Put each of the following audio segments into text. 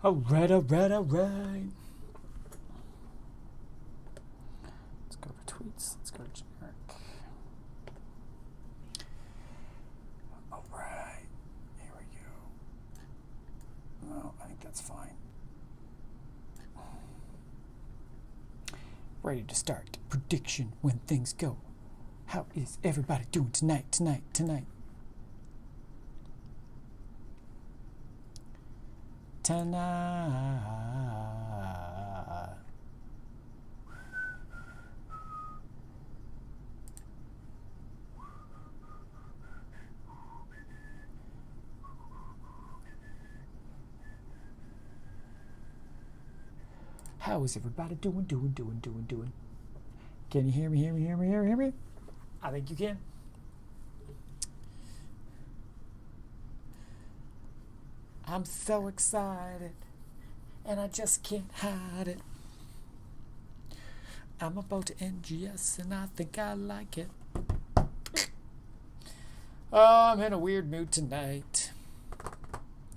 Alright. Let's go to tweets. Let's go to generic. Alright. Here we go. Well, I think that's fine. Ready to start. Prediction when things go. How is everybody doing tonight? Tonight. How is everybody doing? Can you hear me? I think you can. I'm so excited, and I just can't hide it. I'm about to NGS, and I think I like it. Oh, I'm in a weird mood tonight.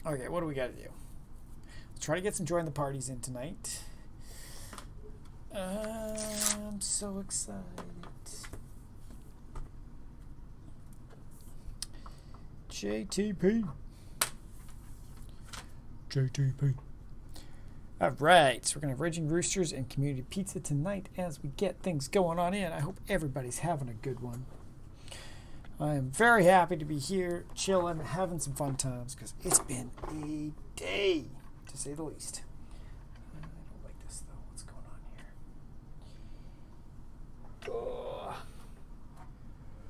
Okay, what do we got to do? Let's try to get some join the parties in tonight. I'm so excited. JTP. All right, so we're going to have Raging Roosters and Community Pizza tonight as we get things going on in. I hope everybody's having a good one. I am very happy to be here, chilling, having some fun times, because it's been a day, to say the least. I don't like this, though. What's going on here?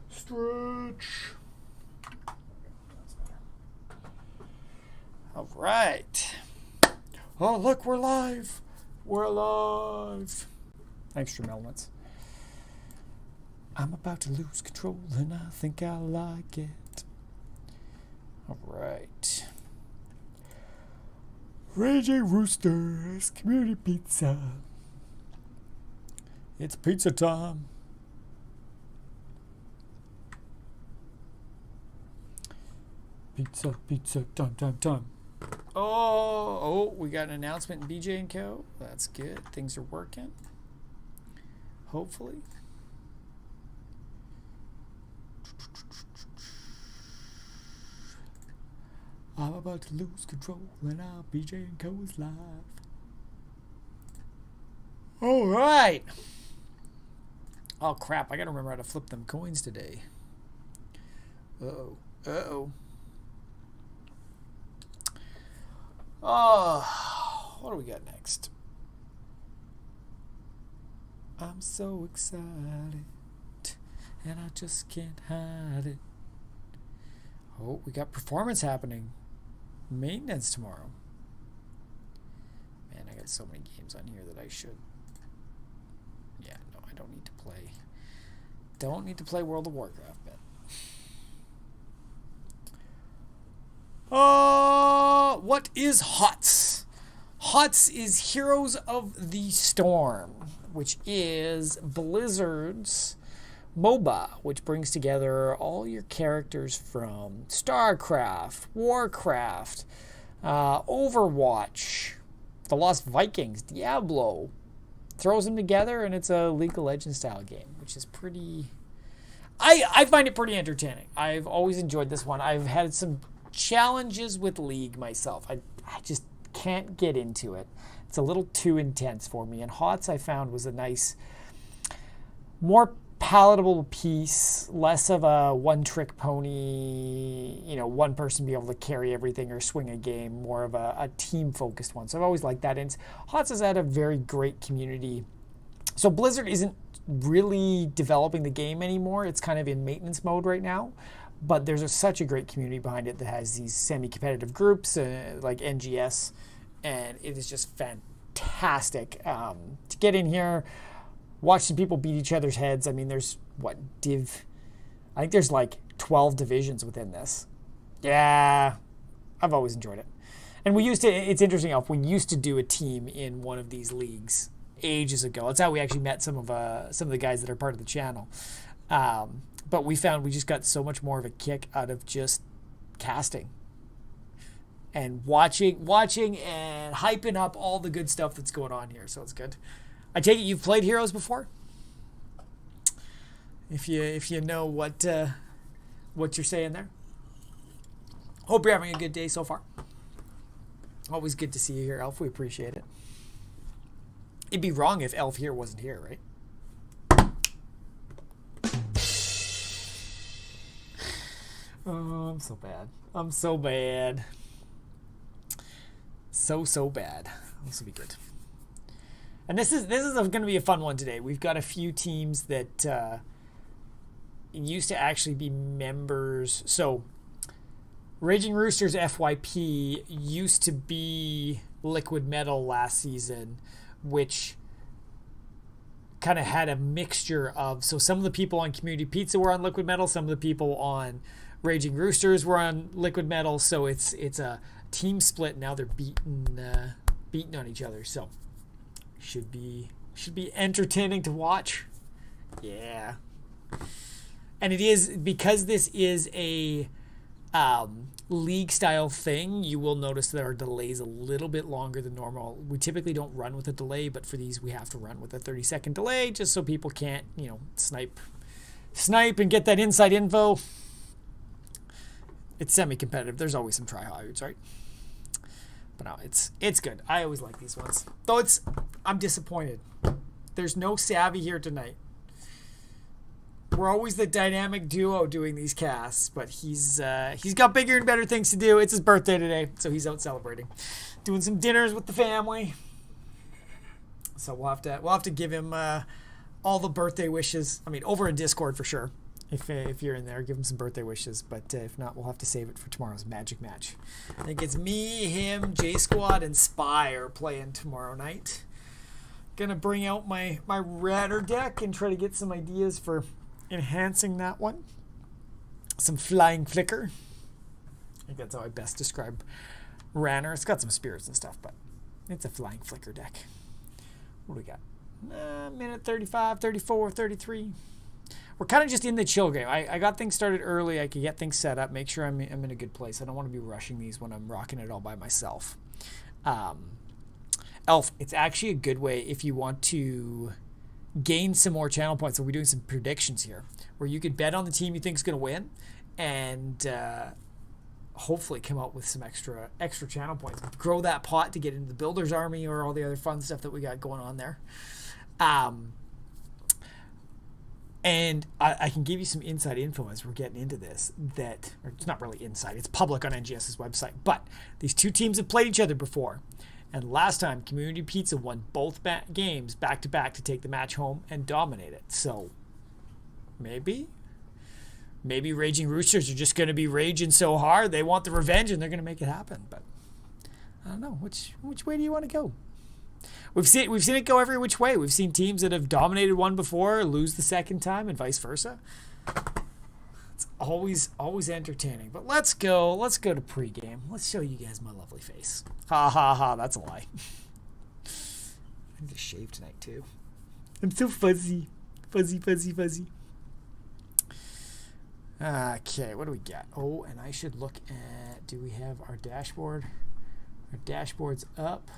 Stretch. That's better. All right. Oh, look, we're live. We're alive. Extra elements. I'm about to lose control, and I think I like it. All right. Raging Roosters, Community Pizza. It's pizza time. Pizza, time. Oh, we got an announcement in BJ & Co. That's good. Things are working. Hopefully. I'm about to lose control and our BJ & Co. is live. All right. Oh, crap. I got to remember how to flip them coins today. Uh-oh. Oh, what do we got next? I'm so excited, and I just can't hide it. Oh, we got performance happening. Maintenance tomorrow. Man, I got so many games on here that I should. Yeah, no, I don't need to play. Don't need to play World of Warcraft, man. What is HOTS? HOTS is Heroes of the Storm, which is Blizzard's MOBA, which brings together all your characters from StarCraft, Warcraft, Overwatch, the Lost Vikings, Diablo. Throws them together, and it's a League of Legends style game, which is pretty... I find it pretty entertaining. I've always enjoyed this one. I've had some challenges with League myself. I just can't get into it. It's a little too intense for me. And HOTS I found was a nice, more palatable piece, less of a one-trick pony, one person be able to carry everything or swing a game, more of a team-focused one. So I've always liked that. And HOTS has had a very great community. So Blizzard isn't really developing the game anymore. It's kind of in maintenance mode right now. But there's such a great community behind it that has these semi-competitive groups like NGS, and it is just fantastic to get in here, watch some people beat each other's heads. I mean, there's I think there's like 12 divisions within this. Yeah, I've always enjoyed it. And we used to, it's interesting, Alf, we used to do a team in one of these leagues ages ago. That's how we actually met some of the guys that are part of the channel. But we found we just got so much more of a kick out of just casting and watching and hyping up all the good stuff that's going on here. So it's good. I take it you've played Heroes before? If you know what you're saying there. Hope you're having a good day so far. Always good to see you here, Elf. We appreciate it. It'd be wrong if Elf here wasn't here, right? Oh, I'm so bad. I'm so bad. So bad. This will be good. And this is going to be a fun one today. We've got a few teams that used to actually be members. So, Raging Roosters FYP used to be Liquid Metal last season, which kind of had a mixture of, so some of the people on Community Pizza were on Liquid Metal, some of the people on Raging Roosters were on Liquid Metal, so it's a team split. Now they're beating on each other, so should be entertaining to watch. Yeah. And it is, because this is a league style thing, you will notice that our delay is a little bit longer than normal. We typically don't run with a delay, but for these we have to run with a 30-second delay just so people can't, snipe and get that inside info. It's semi-competitive. There's always some tryhards, right? But no, it's good. I always like these ones. Though I'm disappointed. There's no Savvy here tonight. We're always the dynamic duo doing these casts, but he's got bigger and better things to do. It's his birthday today, so he's out celebrating, doing some dinners with the family. So we'll have to give him all the birthday wishes. I mean, over in Discord for sure. If you're in there, give him some birthday wishes. But if not, we'll have to save it for tomorrow's Magic Match. I think it's me, him, J Squad, and Spy are playing tomorrow night. Gonna bring out my Radar deck and try to get some ideas for enhancing that one. Some Flying Flicker. I think that's how I best describe Ranner. It's got some spirits and stuff, but it's a Flying Flicker deck. What do we got? Minute 35, 34, 33. We're kind of just in the chill game. I got things started early. I could get things set up, make sure I'm in a good place. I don't want to be rushing these when I'm rocking it all by myself. Elf, it's actually a good way if you want to gain some more channel points. So we're doing some predictions here where you could bet on the team you think is going to win and hopefully come out with some extra channel points. Grow that pot to get into the Builder's Army or all the other fun stuff that we got going on there. And I can give you some inside info as we're getting into this or it's not really inside, it's public on NGS's website, but these two teams have played each other before. And last time, Community Pizza won both games back-to-back to take the match home and dominate it. So, maybe Raging Roosters are just going to be raging so hard, they want the revenge and they're going to make it happen. But, I don't know. Which way do you want to go? We've seen it go every which way. We've seen teams that have dominated one before lose the second time and vice versa. It's always entertaining. But let's go to pregame. Let's show you guys my lovely face. Ha ha ha, that's a lie. I need to shave tonight too. I'm so fuzzy. Fuzzy. Okay, what do we got? Oh, and I should look at, do we have our dashboard? Our dashboard's up.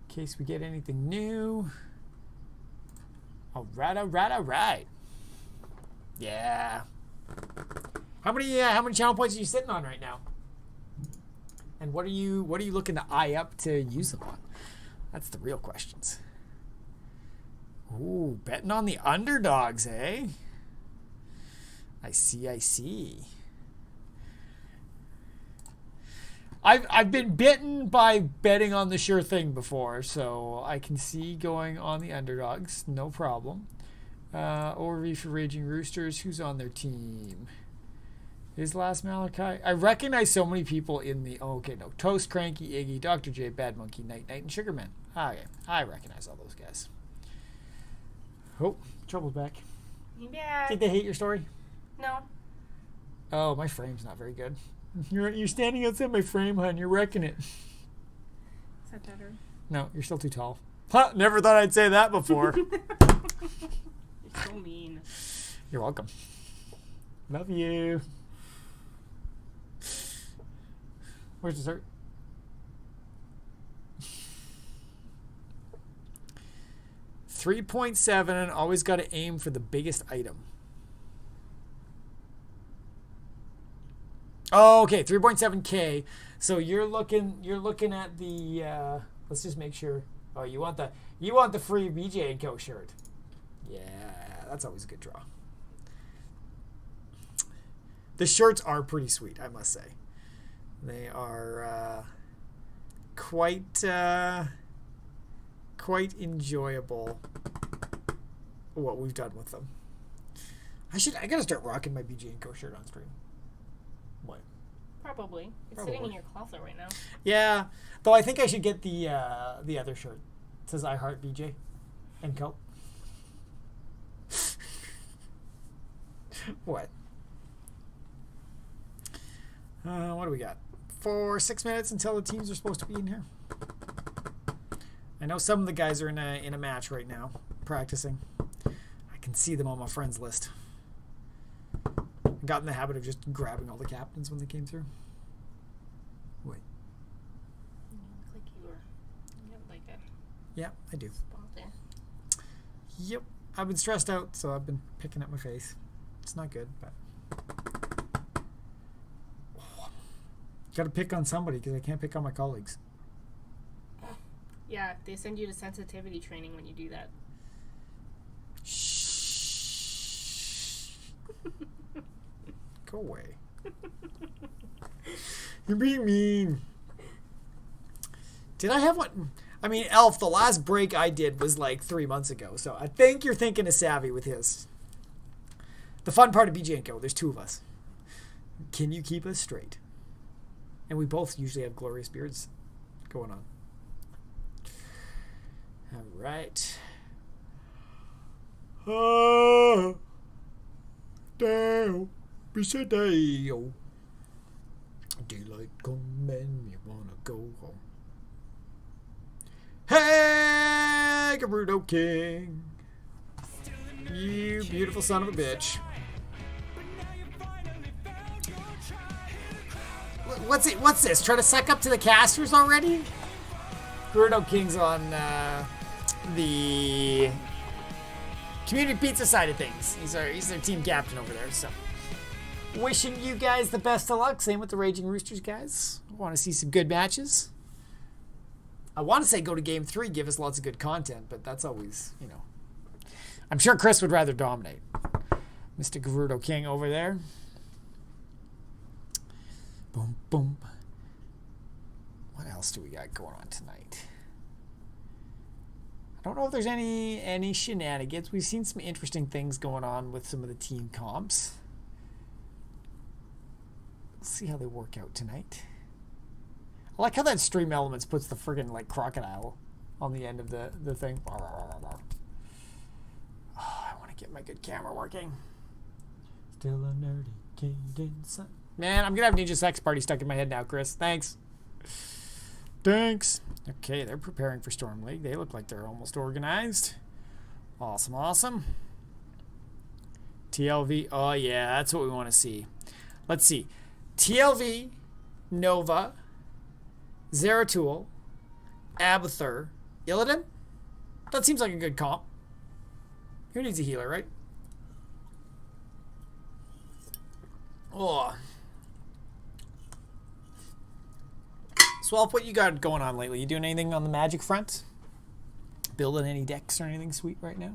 In case we get anything new. All right. Yeah. How many channel points are you sitting on right now? And what are you looking to eye up to use them on? That's the real questions. Ooh, betting on the underdogs, eh? I see. I've been bitten by betting on the sure thing before, so I can see going on the underdogs, no problem. Overview for Raging Roosters. Who's on their team? Is last Malachi? I recognize so many people in the... Oh, okay, no. Toast, Cranky, Iggy, Dr. J, Bad Monkey, Night, and Sugarman. Okay, I recognize all those guys. Oh, Trouble's back. Yeah. Think they hate your story? No. Oh, my frame's not very good. You're standing outside my frame, hon. You're wrecking it. Is that better? No, you're still too tall. Huh, never thought I'd say that before. You're so mean. You're welcome. Love you. Where's dessert? $3.7 and always got to aim for the biggest item. Oh, okay, 3.7K. So you're looking at the let's just make sure. Oh, you want the free BJ and Co shirt. Yeah, that's always a good draw. The shirts are pretty sweet, I must say. They are quite enjoyable what we've done with them. I gotta start rocking my BJ and Co shirt on stream. What? Probably. It's sitting in your closet right now. Yeah, though I think I should get the other shirt. It says I Heart BJ and Co. What? What do we got? For 6 minutes until the teams are supposed to be in here. I know some of the guys are in a match right now, practicing. I can see them on my friends list. I got in the habit of just grabbing all the captains when they came through. Wait. You look like you have like a Yeah, I do. spot there. Yep. I've been stressed out, so I've been picking at my face. It's not good, but... Got to pick on somebody because I can't pick on my colleagues. Yeah, they send you to sensitivity training when you do that. Shh. Go away. You're being mean. Did I have one? I mean, Elf, the last break I did was like 3 months ago, so I think you're thinking of Savvy with his. The fun part of BJ & Co., there's two of us. Can you keep us straight? And we both usually have glorious beards going on. All right. Down beside daylight come and you wanna go home. Hey, Gerudo King, you beautiful son of a bitch. What's this? Try to suck up to the casters already? Gerudo King's on the community pizza side of things. He's their team captain over there. So, wishing you guys the best of luck. Same with the Raging Roosters guys. Want to see some good matches. I want to say go to Game 3, give us lots of good content, but that's always, I'm sure Chris would rather dominate. Mr. Gerudo King over there. Boom, boom. What else do we got going on tonight? I don't know if there's any shenanigans. We've seen some interesting things going on with some of the team comps. Let's see how they work out tonight. I like how that Stream Elements puts the friggin' like crocodile on the end of the thing. Oh, I want to get my good camera working. Still a nerdy kid inside. Man, I'm gonna have Ninja Sex Party stuck in my head now, Chris. Thanks. Okay, they're preparing for Storm League. They look like they're almost organized. Awesome, awesome. TLV. Oh, yeah, that's what we want to see. Let's see. TLV, Nova, Zeratul, Abathur, Illidan. That seems like a good comp. Who needs a healer, right? Oh. Swalp, what you got going on lately? You doing anything on the Magic front? Building any decks or anything sweet right now?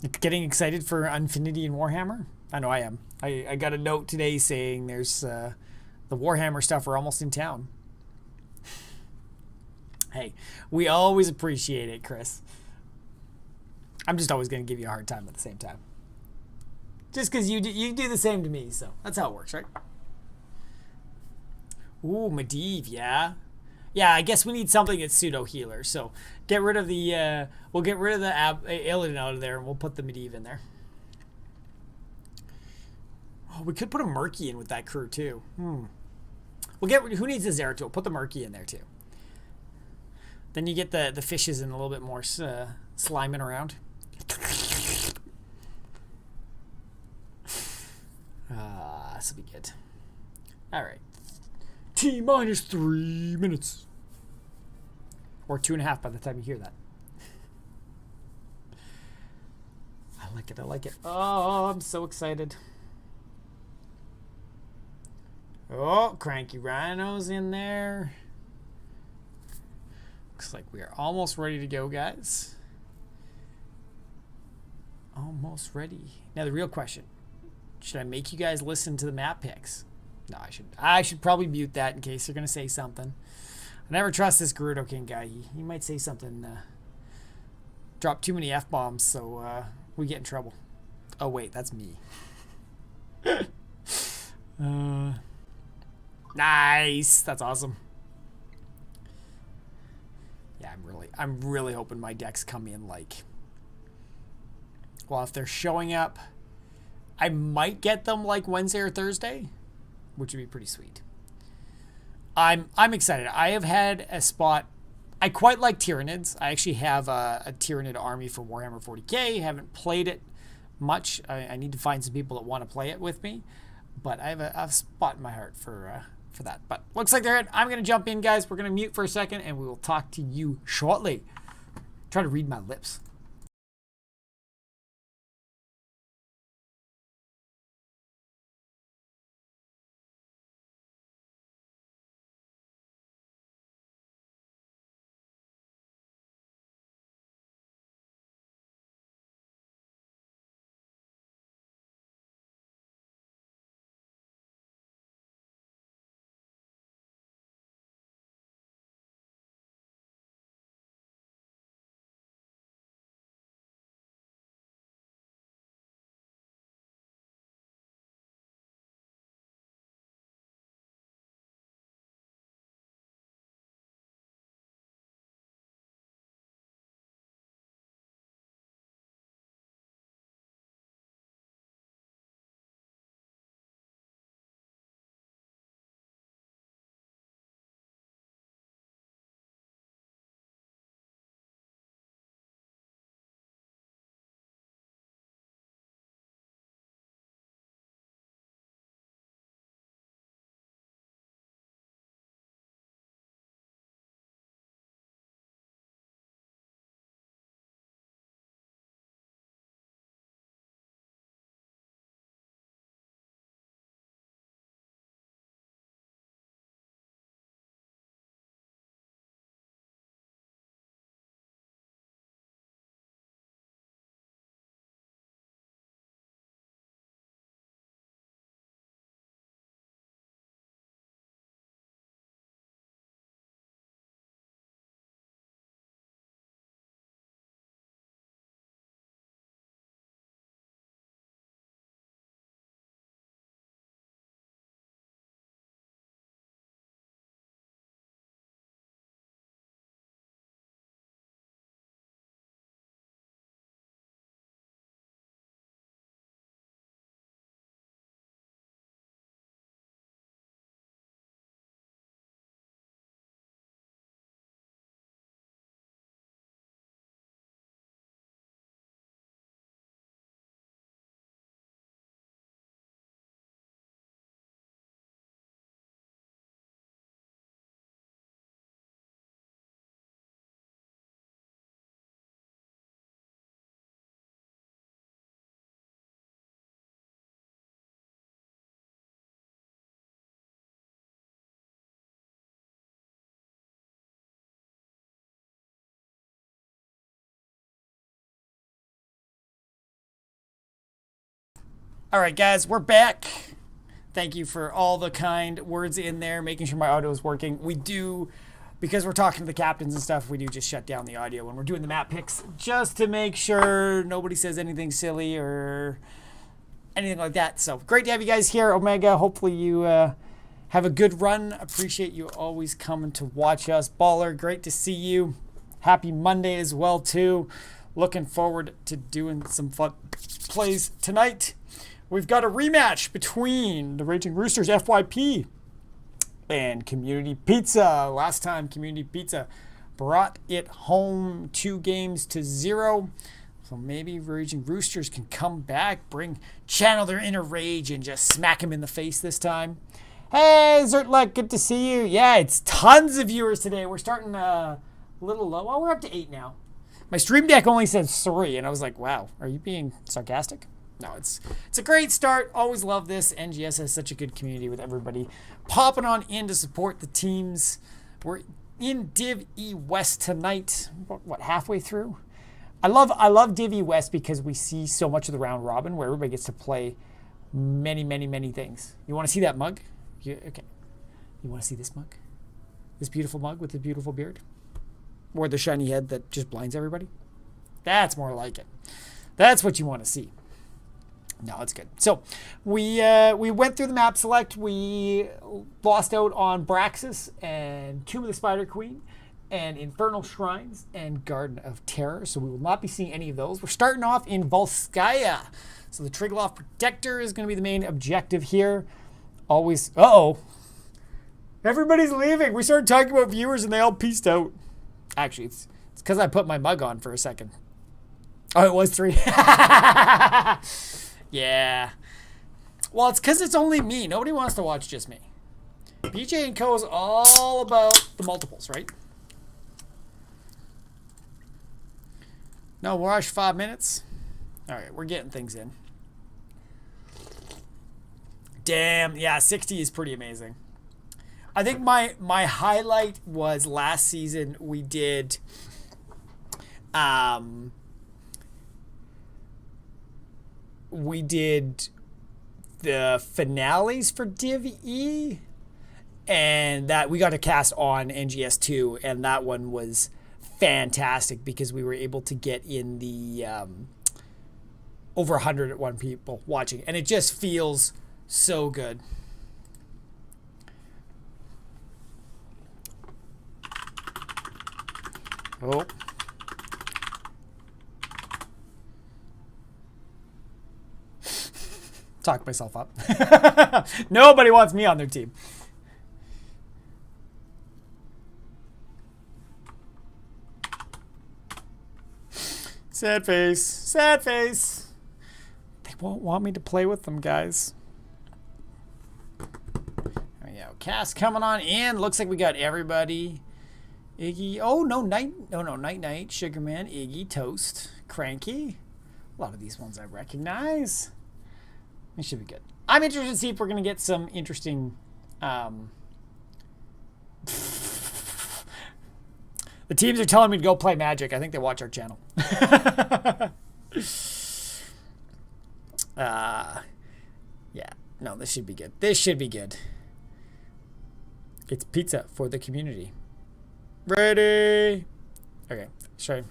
You getting excited for Infinity and Warhammer? I know I am. I got a note today saying there's the Warhammer stuff are almost in town. Hey, we always appreciate it, Chris. I'm just always going to give you a hard time at the same time. Just because you do the same to me, so that's how it works, right? Ooh, Medivh, yeah. Yeah, I guess we need something that's pseudo-healer, so get rid of the, we'll get rid of the Illidan out of there, and we'll put the Medivh in there. Oh, we could put a Murky in with that crew too. We'll get, who needs a Zeratul? Put the Murky in there too. Then you get the fishes in a little bit more sliming around. This will be good. All right. T minus 3 minutes. Or 2.5 by the time you hear that. I like it. I like it. Oh, I'm so excited. Oh, Cranky Rhino's in there. Looks like we are almost ready to go, guys. Almost ready. Now the real question. Should I make you guys listen to the map picks? No, I should probably mute that in case they're going to say something. I never trust this Gerudo King guy. He might say something, drop too many F-bombs, so we get in trouble. Oh, wait, that's me. Nice. That's awesome. Yeah, I'm really hoping my decks come in like, well, if they're showing up, I might get them like Wednesday or Thursday, which would be pretty sweet. I'm excited. I have had a spot. I quite like Tyranids. I actually have a Tyranid army for Warhammer 40k. Haven't played it much. I need to find some people that want to play it with me, but I have a spot in my heart for that. But looks like they're in. I'm going to jump in, guys. We're going to mute for a second, and we will talk to you shortly. Try to read my lips. All right, guys, we're back. Thank you for all the kind words in there, making sure my audio is working. We do, because we're talking to the captains and stuff, we do just shut down the audio when we're doing the map picks, just to make sure nobody says anything silly or anything like that. So great to have you guys here, Omega. Hopefully you have a good run. Appreciate you always coming to watch us. Baller, great to see you. Happy Monday as well, too. Looking forward to doing some fun plays tonight. we've got a rematch between the Raging Roosters FYP and Community Pizza. Last time Community Pizza brought it home 2-0. So maybe Raging Roosters can come back, channel their inner rage and just smack him in the face this time. Hey, Zertlek, good to see you. Yeah, it's tons of viewers today. We're starting a little low. Oh, we're up to 8 now. My stream deck only says 3, and I was like, wow, are you being sarcastic? No, it's a great start. Always love this. NGS has such a good community with everybody popping on in to support the teams. We're in Div E West tonight. What, halfway through? I love Div E West because we see so much of the round robin where everybody gets to play many, many, many things. You want to see that mug? Okay. You want to see this mug? This beautiful mug with the beautiful beard? Or the shiny head that just blinds everybody? That's more like it. That's what you want to see. No, it's good. So we went through the map select. We lost out on Braxis and Tomb of the Spider Queen and Infernal Shrines and Garden of Terror. So we will not be seeing any of those. We're starting off in Volskaya. So the Triglav Protector is going to be the main objective here. Always, everybody's leaving. We started talking about viewers and they all peaced out. Actually, it's because I put my mug on for a second. Oh, it was 3. Yeah. Well, it's because it's only me. Nobody wants to watch just me. BJ & Co. is all about the multiples, right? No rush, 5 minutes. All right, we're getting things in. Damn, yeah, 60 is pretty amazing. I think my highlight was last season we did the finales for Div E, and that we got to cast on NGS 2, and that one was fantastic because we were able to get in the over 101 people watching, and it just feels so good. Oh. Talk myself up. Nobody wants me on their team. Sad face. Sad face. They won't want me to play with them, guys. There we go. Cast coming on in. Looks like we got everybody. Iggy. Oh, no. Night. Sugarman. Iggy. Toast. Cranky. A lot of these ones I recognize. It should be good. I'm interested to see if we're going to get some interesting... The teams are telling me to go play Magic. I think they watch our channel. Yeah. No, this should be good. This should be good. It's pizza for the community. Ready? Okay. Sorry.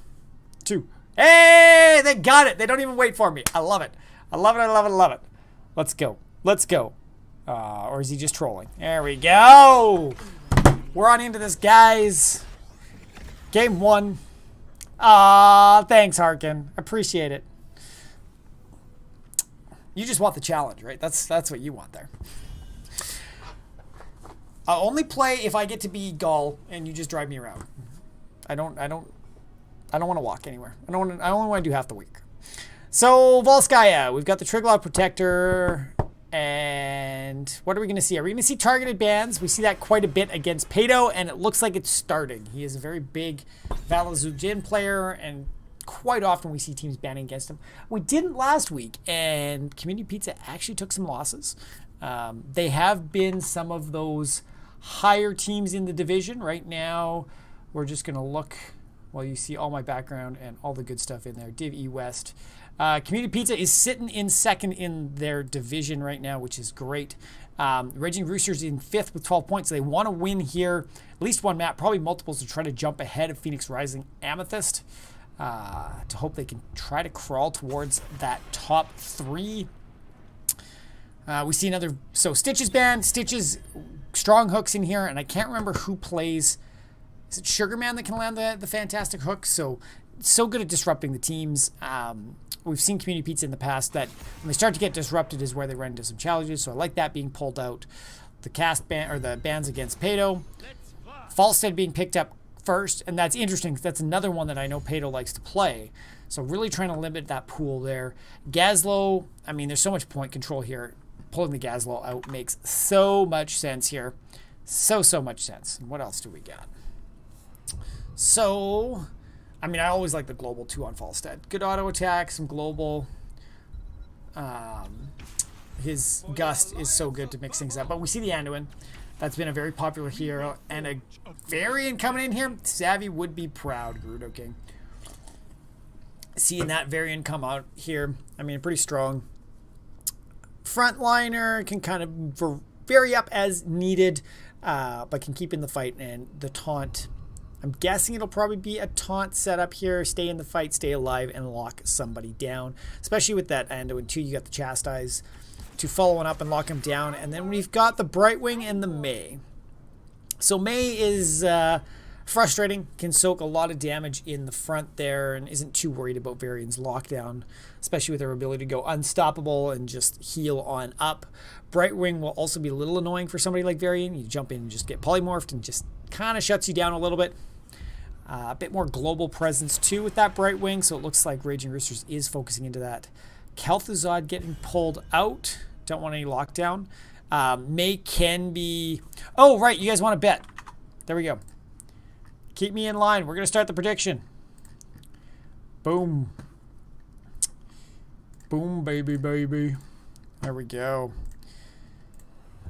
2. Hey! They got it. They don't even wait for me. I love it. I love it. Let's go. Or is he just trolling? There we go. We're on into this, guys. Game 1. Thanks, Harkin. Appreciate it. You just want the challenge, right? That's what you want there. I'll only play if I get to be Gaul and you just drive me around. I don't want to walk anywhere. I only want to do half the week. So, Volskaya, we've got the Triglav Protector, and what are we going to see? Are we going to see targeted bans? We see that quite a bit against Pato, and it looks like it's starting. He is a very big Valazujin player, and quite often we see teams banning against him. We didn't last week, and Community Pizza actually took some losses. They have been some of those higher teams in the division. Right now, we're just going to look while you see all my background and all the good stuff in there. Div E West. Community Pizza is sitting in second in their division right now, which is great. Raging Roosters in 5th with 12 points. So they want to win here. At least one map, probably multiples, to try to jump ahead of Phoenix Rising Amethyst. To hope they can try to crawl towards that top 3. We see another... So Stitches banned. Stitches, strong hooks in here. And I can't remember who plays... Is it Sugarman that can land the fantastic hook? So so good at disrupting the teams. We've seen Community Pizza in the past that when they start to get disrupted is where they run into some challenges. So I like that being pulled out. The cast ban or the bans against Pato. Falstead being picked up first, and that's interesting because that's another one that I know Pato likes to play. So really trying to limit that pool there. Gazlow, I mean, there's so much point control here. Pulling the Gazlow out makes so much sense here. So much sense. And what else do we got? So, I mean, I always like the global 2 on Falstead. Good auto attack, some global. His gust is so good to mix things up. But we see the Anduin. That's been a very popular hero. And a variant coming in here. Savvy would be proud, Gerudo King. Seeing that variant come out here. I mean, pretty strong. Frontliner can kind of vary up as needed. But can keep in the fight. And the taunt, I'm guessing it'll probably be a taunt setup here. Stay in the fight, stay alive, and lock somebody down. Especially with that Anduin too. You got the Chastise to follow one up and lock him down. And then we've got the Brightwing and the May. So May is frustrating. Can soak a lot of damage in the front there and isn't too worried about Varian's lockdown, especially with her ability to go unstoppable and just heal on up. Brightwing will also be a little annoying for somebody like Varian. You jump in and just get polymorphed and just kind of shuts you down a little bit. A bit more global presence too with that Brightwing, so it looks like Raging Roosters is focusing into that. Kel'Thuzad getting pulled out. Don't want any lockdown. May can be... Oh, right. You guys want to bet. There we go. Keep me in line. We're going to start the prediction. Boom. Boom, baby, baby. There we go.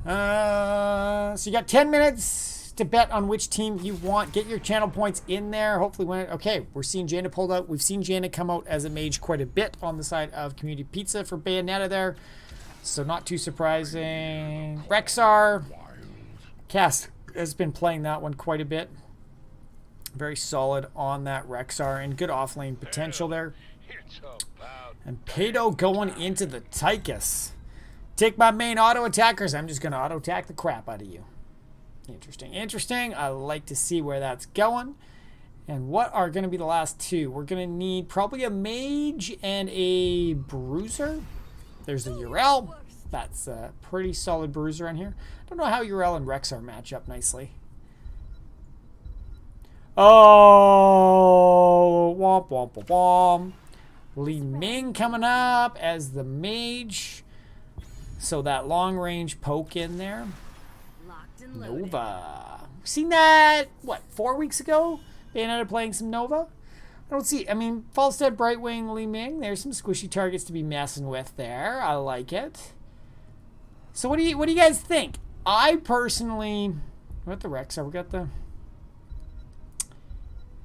So you got 10 minutes to bet on which team you want. Get your channel points in there. Hopefully win it. Okay, we're seeing Jaina pulled out. We've seen Jaina come out as a mage quite a bit on the side of Community Pizza for Bayonetta there. So not too surprising. Rexar. Cass has been playing that one quite a bit. Very solid on that Rexar and good offlane potential there. And Pato going into the Tychus. Take my main auto attackers. I'm just going to auto attack the crap out of you. Interesting. Interesting. I like to see where that's going. And what are going to be the last two? We're going to need probably a mage and a bruiser. There's a Yrel. That's a pretty solid bruiser on here. I don't know how Yrel and Rexar match up nicely. Oh, womp womp womp womp. Li Ming coming up as the mage. So that long range poke in there. Nova. Seen that, what, 4 weeks ago? Bayonetta playing some Nova? I don't see, I mean, Falstead, Brightwing, Li Ming. There's some squishy targets to be messing with there. I like it. So what do you guys think? I personally, what the Rexar? We got the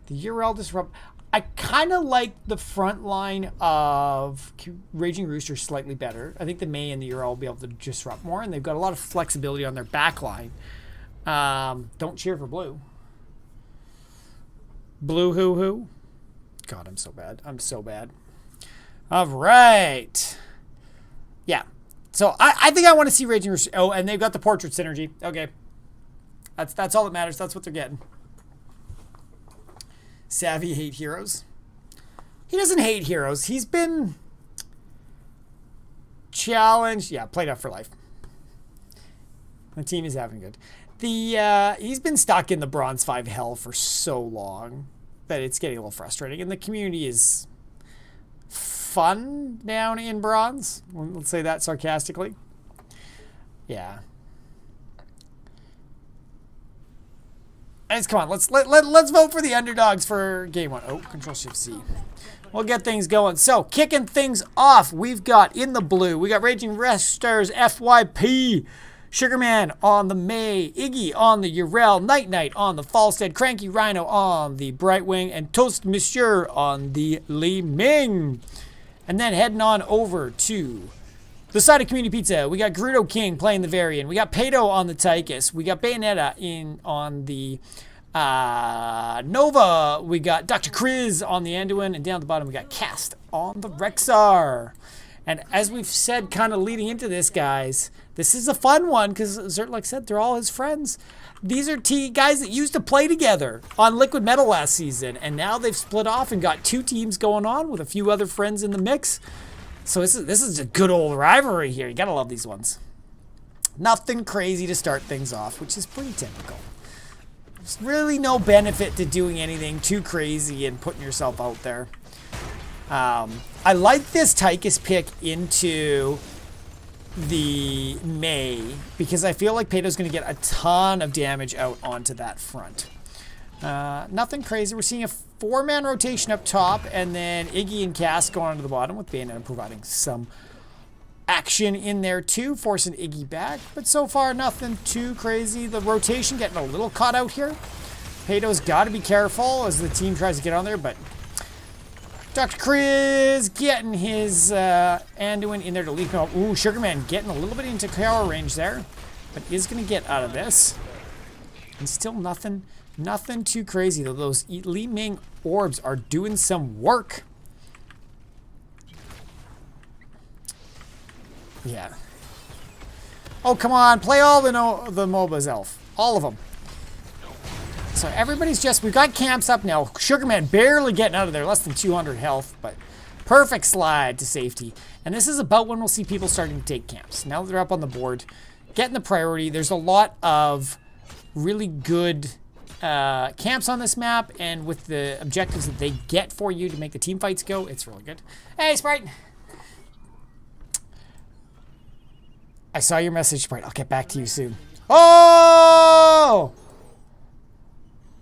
Yrel Disrupt. I kind of like the front line of Raging Rooster slightly better. I think the May and the Yrel will be able to disrupt more, and they've got a lot of flexibility on their back line. Don't cheer for Blue. Blue who? God, I'm so bad. I'm so bad. All right. Yeah. So I think I want to see Raging Rooster. Oh, and they've got the portrait synergy. Okay. That's all that matters. That's what they're getting. Savvy hate heroes. He doesn't hate heroes. He's been challenged. Yeah, played up for life. The team is having good. He's been stuck in the Bronze 5 hell for so long that it's getting a little frustrating. And the community is fun down in Bronze. Let's say that sarcastically. Yeah. Guys, come on, let's vote for the underdogs for game one. Oh, Control Shift C. We'll get things going. So, kicking things off, we've got in the blue, we got Raging Roosters, FYP, Sugarman on the May, Iggy on the Yrel, Night Knight on the Falstead, Cranky Rhino on the Brightwing, and Toast Monsieur on the Li Ming. And then heading on over to the side of Community Pizza, we got Gerudo King playing the Varian. We got Pato on the Tychus. We got Bayonetta on the Nova. We got Dr. Kriz on the Anduin. And down at the bottom, we got Cast on the Rexar. And as we've said kind of leading into this, guys, this is a fun one because, like I said, they're all his friends. these are guys that used to play together on Liquid Metal last season, and now they've split off and got 2 teams going on with a few other friends in the mix. So this is a good old rivalry here. You gotta love these ones. Nothing crazy to start things off, which is pretty typical. There's really no benefit to doing anything too crazy and putting yourself out there. I like this Tychus pick into the May because I feel like Pato's going to get a ton of damage out onto that front. Nothing crazy. We're seeing a 4-man rotation up top, and then Iggy and Cass going onto the bottom with Bayonetta providing some action in there too, forcing Iggy back. But so far, nothing too crazy. The rotation getting a little caught out here. Pato's got to be careful as the team tries to get on there, but Dr. Chris getting his Anduin in there to leave him out. Ooh, Sugarman getting a little bit into power range there, but is going to get out of this. And still nothing too crazy, though. Those Li Ming orbs are doing some work. Yeah. Oh, come on. Play all the MOBAs, Elf. All of them. So everybody's just, we've got camps up now. Sugarman barely getting out of there, less than 200 health, but perfect slide to safety. And this is about when we'll see people starting to take camps. Now that they're up on the board, getting the priority. There's a lot of really good camps on this map, and with the objectives that they get for you to make the team fights go, it's really good. Hey, Sprite! I saw your message, Sprite. I'll get back to you soon. Oh!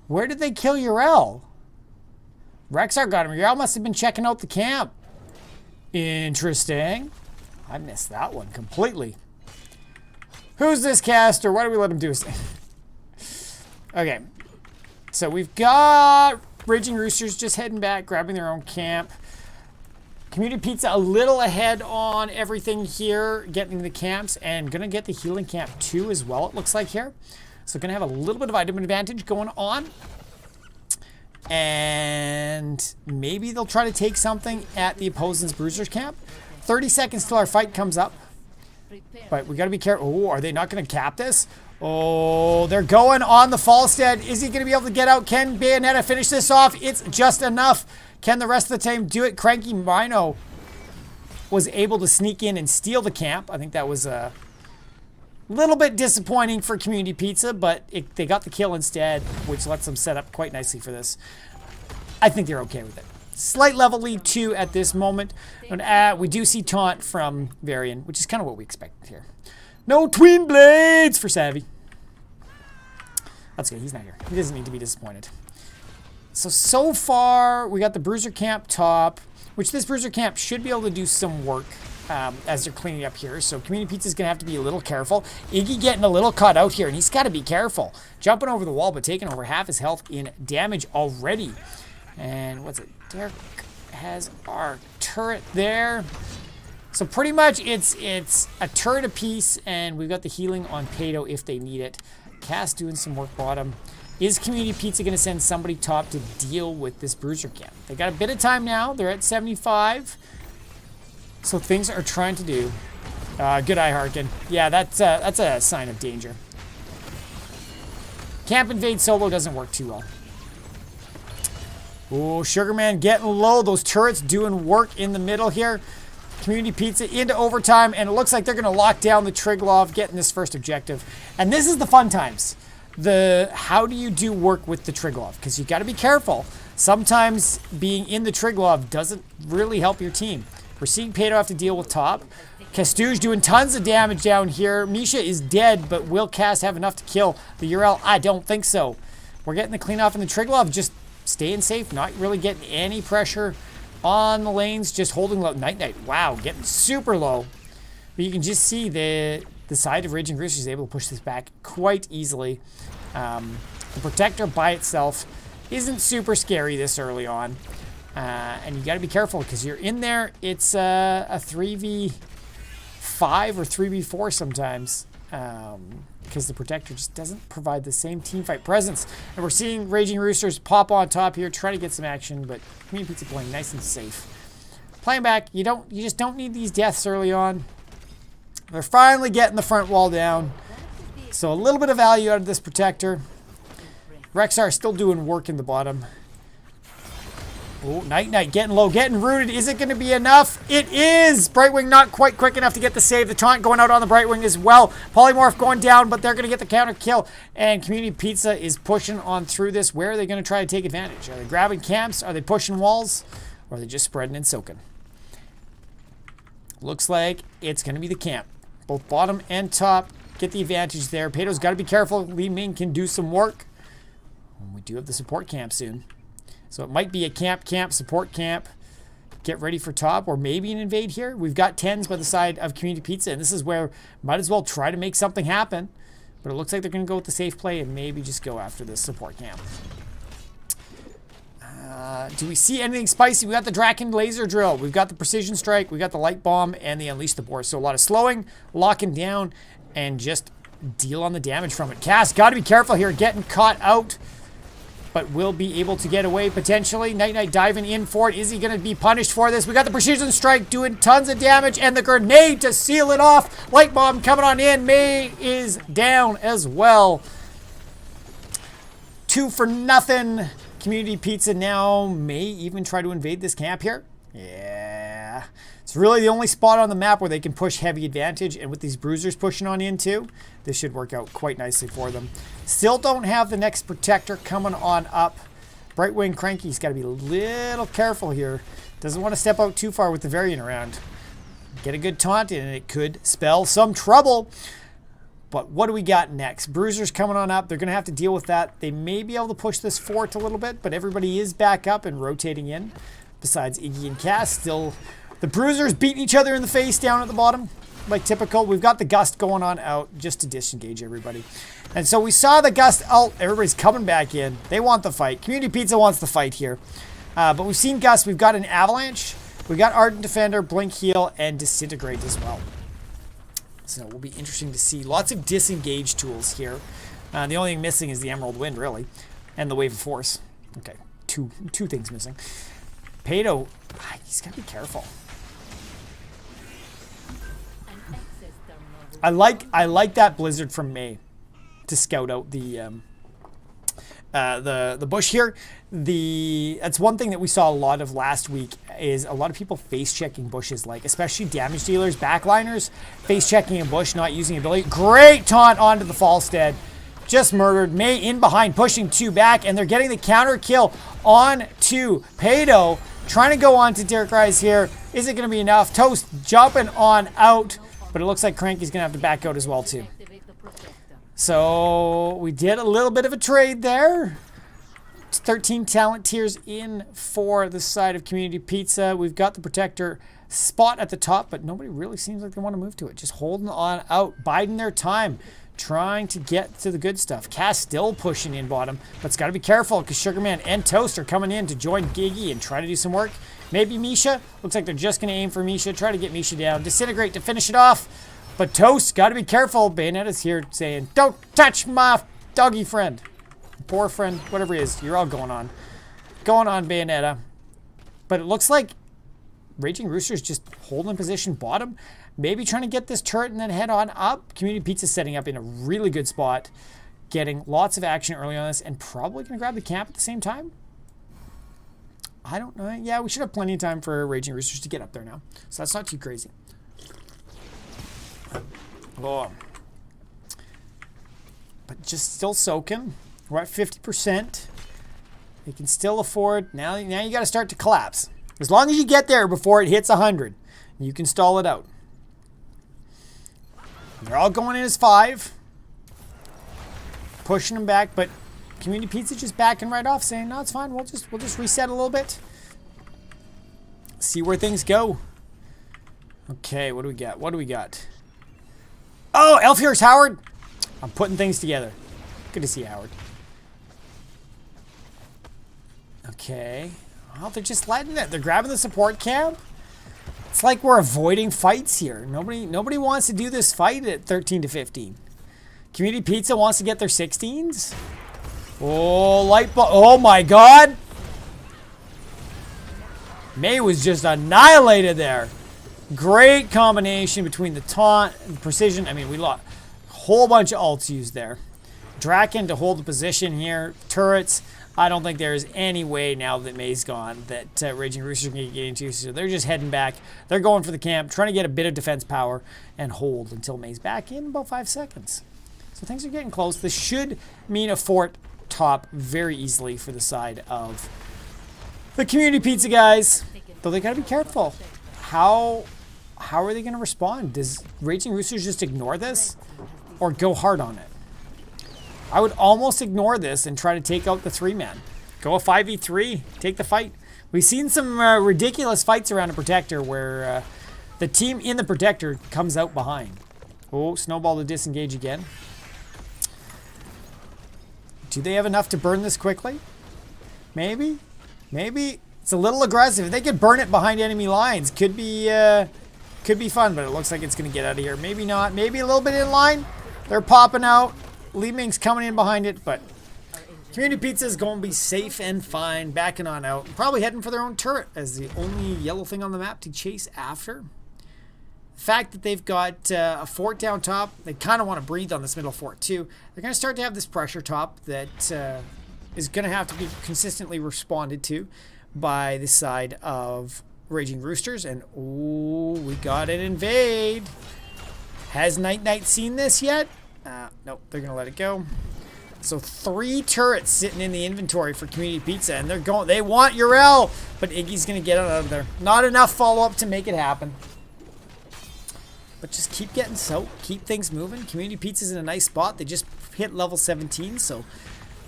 Where did they kill Urel? Rexar got him. Urel must have been checking out the camp. Interesting. I missed that one completely. Who's this caster? Why do we let him do his thing? Okay. So we've got Raging Roosters just heading back, grabbing their own camp. Community Pizza a little ahead on everything here, getting the camps, and gonna get the healing camp too as well, it looks like here. So gonna have a little bit of item advantage going on. And maybe they'll try to take something at the opposing's Bruisers camp. 30 seconds till our fight comes up. But we gotta be careful. Oh, are they not gonna cap this? Oh, they're going on the Falstead. Is he gonna be able to get out? Can Bayonetta finish this off? It's just enough. Can the rest of the team do it? Cranky Rhino was able to sneak in and steal the camp. I think that was a little bit disappointing for Community Pizza, but they got the kill instead, which lets them set up quite nicely for this. I think they're okay with it. Slight level lead 2 at this moment. And, we do see taunt from Varian, which is kind of what we expected here. No twin blades for Savvy. That's good. He's not here. He doesn't need to be disappointed. So far, we got the Bruiser Camp top, which this Bruiser Camp should be able to do some work as they're cleaning up here. So Community Pizza's going to have to be a little careful. Iggy getting a little caught out here, and he's got to be careful. Jumping over the wall, but taking over half his health in damage already. And what's it? Derek has our turret there. So pretty much it's a turret apiece, and we've got the healing on Pato if they need it. Cass doing some work bottom. Is Community Pizza going to send somebody top to deal with this Bruiser camp? They got a bit of time now. They're at 75. So things are trying to do. Good eye, Harkin. Yeah, that's a sign of danger. Camp invade solo doesn't work too well. Oh, Sugarman getting low. Those turrets doing work in the middle here. Community Pizza into overtime, and it looks like they're going to lock down the Triglov, getting this first objective. And this is the fun times. How do you do work with the Triglov? Because you got to be careful. Sometimes being in the Triglov doesn't really help your team. We're seeing Pato have to deal with top. Castouge doing tons of damage down here. Misha is dead, but will Cass have enough to kill the Urel? I don't think so. We're getting the clean off in the Triglov, just staying safe, not really getting any pressure on the lanes, just holding low. Night, wow, getting super low. But you can just see the side of Raging Roosters is able to push this back quite easily. The Protector by itself isn't super scary this early on. And you got to be careful because you're in there. It's a 3v5 or 3v4 sometimes. Because the Protector just doesn't provide the same teamfight presence. And we're seeing Raging Roosters pop on top here, trying to get some action, but Community Pizza playing nice and safe. Playing back, you just don't need these deaths early on. They're finally getting the front wall down. So a little bit of value out of this protector. Rexar still doing work in the bottom. Oh, Night getting low, getting rooted. Is it going to be enough? It is! Brightwing not quite quick enough to get the save. The taunt going out on the Brightwing as well. Polymorph going down, but they're going to get the counter kill. And Community Pizza is pushing on through this. Where are they going to try to take advantage? Are they grabbing camps? Are they pushing walls? Or are they just spreading and soaking? Looks like it's going to be the camp. Both bottom and top get the advantage there. Pato's got to be careful. Li Ming can do some work. We do have the support camp soon. So it might be a camp, support camp. Get ready for top, or maybe an invade here. We've got 10s by the side of Community Pizza, and this is where might as well try to make something happen. But it looks like they're going to go with the safe play and maybe just go after this support camp. Do we see anything spicy? We got the Draken Laser Drill. We've got the Precision Strike. We got the Light Bomb and the Unleash the Boar. So a lot of slowing, locking down, and just deal on the damage from it. Cass, got to be careful here, getting caught out. But will be able to get away potentially. Night diving in for it. Is he going to be punished for this? We got the Precision Strike doing tons of damage, and the grenade to seal it off. Light Bomb coming on in. May is down as well. 2 for nothing. Community Pizza now may even try to invade this camp here. Yeah. It's really the only spot on the map where they can push heavy advantage, and with these bruisers pushing on in too, this should work out quite nicely for them. Still don't have the next protector coming on up. Brightwing Cranky's got to be a little careful here. Doesn't want to step out too far with the variant around. Get a good taunt in and it could spell some trouble. But what do we got next? Bruisers coming on up. They're going to have to deal with that. They may be able to push this fort a little bit, but everybody is back up and rotating in. Besides Iggy and Cass, still the Bruisers beating each other in the face down at the bottom. Like typical. We've got the Gust going on out just to disengage everybody. And so we saw the Gust out. Everybody's coming back in. They want the fight. Community Pizza wants the fight here. But we've seen Gust. We've got an Avalanche. We've got Ardent Defender, Blink Heal, and Disintegrate as well. So it will be interesting to see. Lots of disengage tools here. The only thing missing is the Emerald Wind, really. And the Wave of Force. Okay, two things missing. Pato, he's got to be careful. I like that Blizzard from May to scout out the bush here. That's one thing that we saw a lot of last week is a lot of people face checking bushes, like especially damage dealers, backliners, face checking a bush, not using ability. Great taunt onto the Falstead. Just murdered. May in behind, pushing 2 back, and they're getting the counter kill on to Pato. Trying to go on to Derek Rise here. Is it going to be enough? Toast jumping on out. But it looks like Cranky's going to have to back out as well, too. So we did a little bit of a trade there. 13 talent tiers in for the side of Community Pizza. We've got the Protector spot at the top, but nobody really seems like they want to move to it. Just holding on out, biding their time, trying to get to the good stuff. Cass still pushing in bottom, but it's got to be careful because Sugarman and Toast are coming in to join Giggy and try to do some work. Maybe Misha. Looks like they're just going to aim for Misha. Try to get Misha down. Disintegrate to finish it off. But Toast, got to be careful. Bayonetta's here saying, don't touch my doggy friend. Poor friend, whatever he is. You're all going on. Going on, Bayonetta. But it looks like Raging Rooster's just holding position bottom. Maybe trying to get this turret and then head on up. Community Pizza setting up in a really good spot. Getting lots of action early on this. And probably going to grab the camp at the same time. I don't know. Yeah, we should have plenty of time for Raging Roosters to get up there now. So that's not too crazy. Oh. But just still soaking. We're at 50%. They can still afford. Now you got to start to collapse. As long as you get there before it hits 100, you can stall it out. They're all going in as 5. Pushing them back, but Community Pizza just backing right off, saying, no, it's fine. We'll just reset a little bit. See where things go. Okay, what do we got? What do we got? Oh, Elf here's Howard. I'm putting things together. Good to see you, Howard. Okay. Well, they're just letting it. They're grabbing the support camp. It's like we're avoiding fights here. Nobody wants to do this fight at 13 to 15. Community Pizza wants to get their 16s. Oh, light bulb. Oh my God. May was just annihilated there. Great combination between the taunt and precision. I mean, we lost. Whole bunch of ults used there. Draken to hold the position here. Turrets. I don't think there's any way now that May's gone that Raging Roosters can get into. So they're just heading back. They're going for the camp, trying to get a bit of defense power and hold until May's back in about 5 seconds. So things are getting close. This should mean a fort top very easily for the side of the Community Pizza guys. Though they got to be careful. How are they going to respond? Does Raging Roosters just ignore this or go hard on it? I would almost ignore this and try to take out the 3-man. Go a 5v3. Take the fight. We've seen some ridiculous fights around a Protector where the team in the Protector comes out behind. Oh, Snowball to disengage again. Do they have enough to burn this quickly? Maybe. Maybe. It's a little aggressive. If they could burn it behind enemy lines, could be fun, but it looks like it's going to get out of here. Maybe not. Maybe a little bit in line. They're popping out. Li Ming's coming in behind it, but Community Pizza is going to be safe and fine, backing on out. Probably heading for their own turret as the only yellow thing on the map to chase after. The fact that they've got a fort down top, they kind of want to breathe on this middle fort too. They're going to start to have this pressure top that is going to have to be consistently responded to by the side of Raging Roosters. And ooh, we got an invade. Has Night Knight seen this yet? Nope, they're going to let it go. So 3 turrets sitting in the inventory for Community Pizza, and they want Urel, but Iggy's going to get it out of there. Not enough follow-up to make it happen. But just keep getting soaked, keep things moving. Community Pizza's in a nice spot. They just hit level 17, so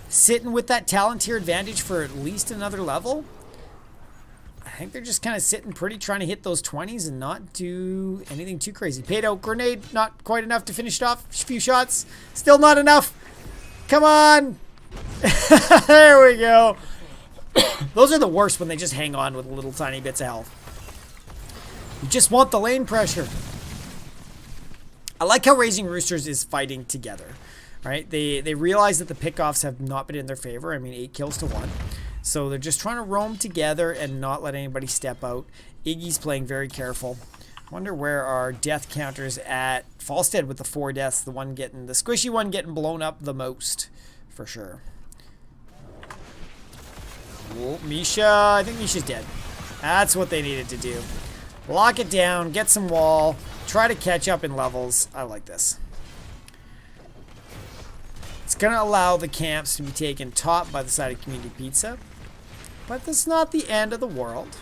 sitting with that talent tier advantage for at least another level. I think they're just kind of sitting pretty, trying to hit those 20s and not do anything too crazy. Paid out grenade, not quite enough to finish it off. A few shots, still not enough. Come on. There we go. Those are the worst when they just hang on with little tiny bits of health. You just want the lane pressure. I like how Raging Roosters is fighting together. Right? They realize that the pickoffs have not been in their favor. I mean, 8 kills to 1. So they're just trying to roam together and not let anybody step out. Iggy's playing very careful. Wonder where our death counters at. Falstead with the 4 deaths, the squishy one getting blown up the most, for sure. Oh, Misha, I think Misha's dead. That's what they needed to do. Lock it down, get some wall, try to catch up in levels. I like this. It's going to allow the camps to be taken top by the side of Community Pizza. But that's not the end of the world.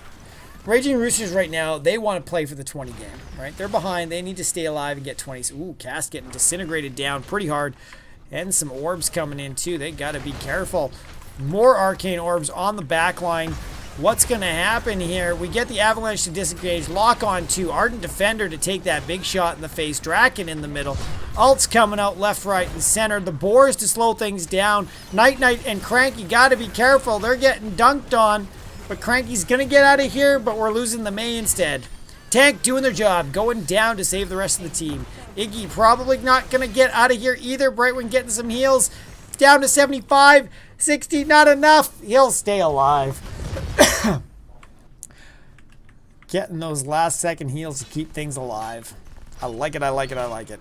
Raging Roosters right now, they want to play for the 20 game, right? They're behind. They need to stay alive and get 20s. Ooh, Cass getting disintegrated down pretty hard. And some orbs coming in too. They got to be careful. More arcane orbs on the back line. What's going to happen here? We get the Avalanche to disengage. Lock on to Ardent Defender to take that big shot in the face. Draken in the middle. Ults coming out left, right, and center. The Boars to slow things down. Night Knight and Cranky got to be careful. They're getting dunked on. But Cranky's going to get out of here, but we're losing the May instead. Tank doing their job. Going down to save the rest of the team. Iggy probably not going to get out of here either. Brightwing getting some heals. Down to 75. 60, not enough. He'll stay alive. Getting those last second heals to keep things alive. I like it, I like it, I like it.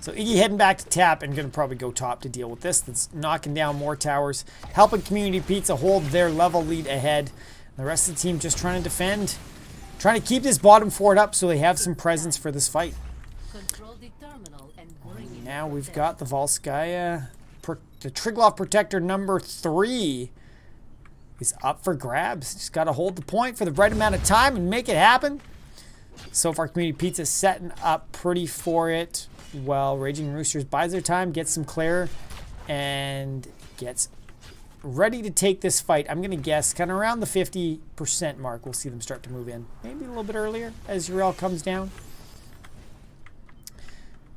So Iggy heading back to tap and going to probably go top to deal with this. That's knocking down more towers. Helping Community Pizza hold their level lead ahead. The rest of the team just trying to defend. Trying to keep this bottom fort up so they have some presence for this fight. Now we've got the Volskaya. The Triglav Protector number 3 is up for grabs. Just got to hold the point for the right amount of time and make it happen. So far, Community Pizza setting up pretty for it. Well, Raging Roosters buys their time, gets some clear, and gets ready to take this fight. I'm going to guess kind of around the 50% mark. We'll see them start to move in. Maybe a little bit earlier as Urel comes down.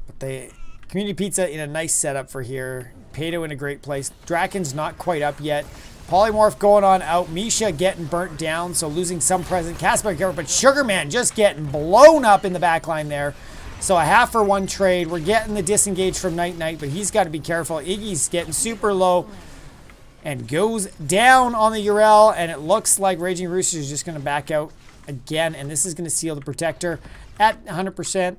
But Community Pizza in a nice setup for here. Pato in a great place. Draken's not quite up yet. Polymorph going on out. Misha getting burnt down, so losing some presence. Casper cover, but Sugarman just getting blown up in the back line there. So a 1/2-for-1 trade. We're getting the disengage from Night Knight, but he's got to be careful. Iggy's getting super low and goes down on the Urel, and it looks like Raging Roosters is just going to back out again, and this is going to seal the Protector at 100%.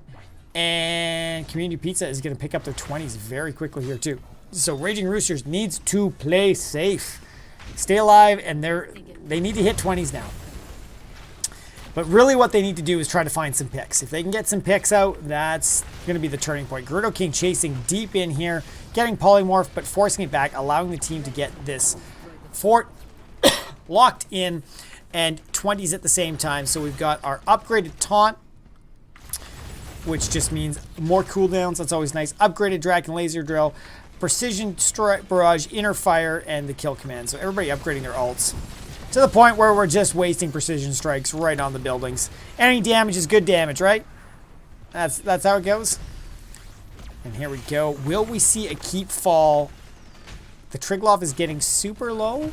And Community Pizza is going to pick up their 20s very quickly here too. So Raging Roosters needs to play safe. Stay alive, and they need to hit 20s now. But really what they need to do is try to find some picks. If they can get some picks out, that's going to be the turning point. Gerudo King chasing deep in here, getting polymorph, but forcing it back, allowing the team to get this fort locked in and 20s at the same time. So we've got our upgraded taunt, which just means more cooldowns. That's always nice. Upgraded Dragon Laser Drill, Precision Strike Barrage, Inner Fire, and the Kill Command. So everybody upgrading their alts to the point where we're just wasting precision strikes right on the buildings. Any damage is good damage, right? That's how it goes. And here we go. Will we see a keep fall? The Triglav is getting super low,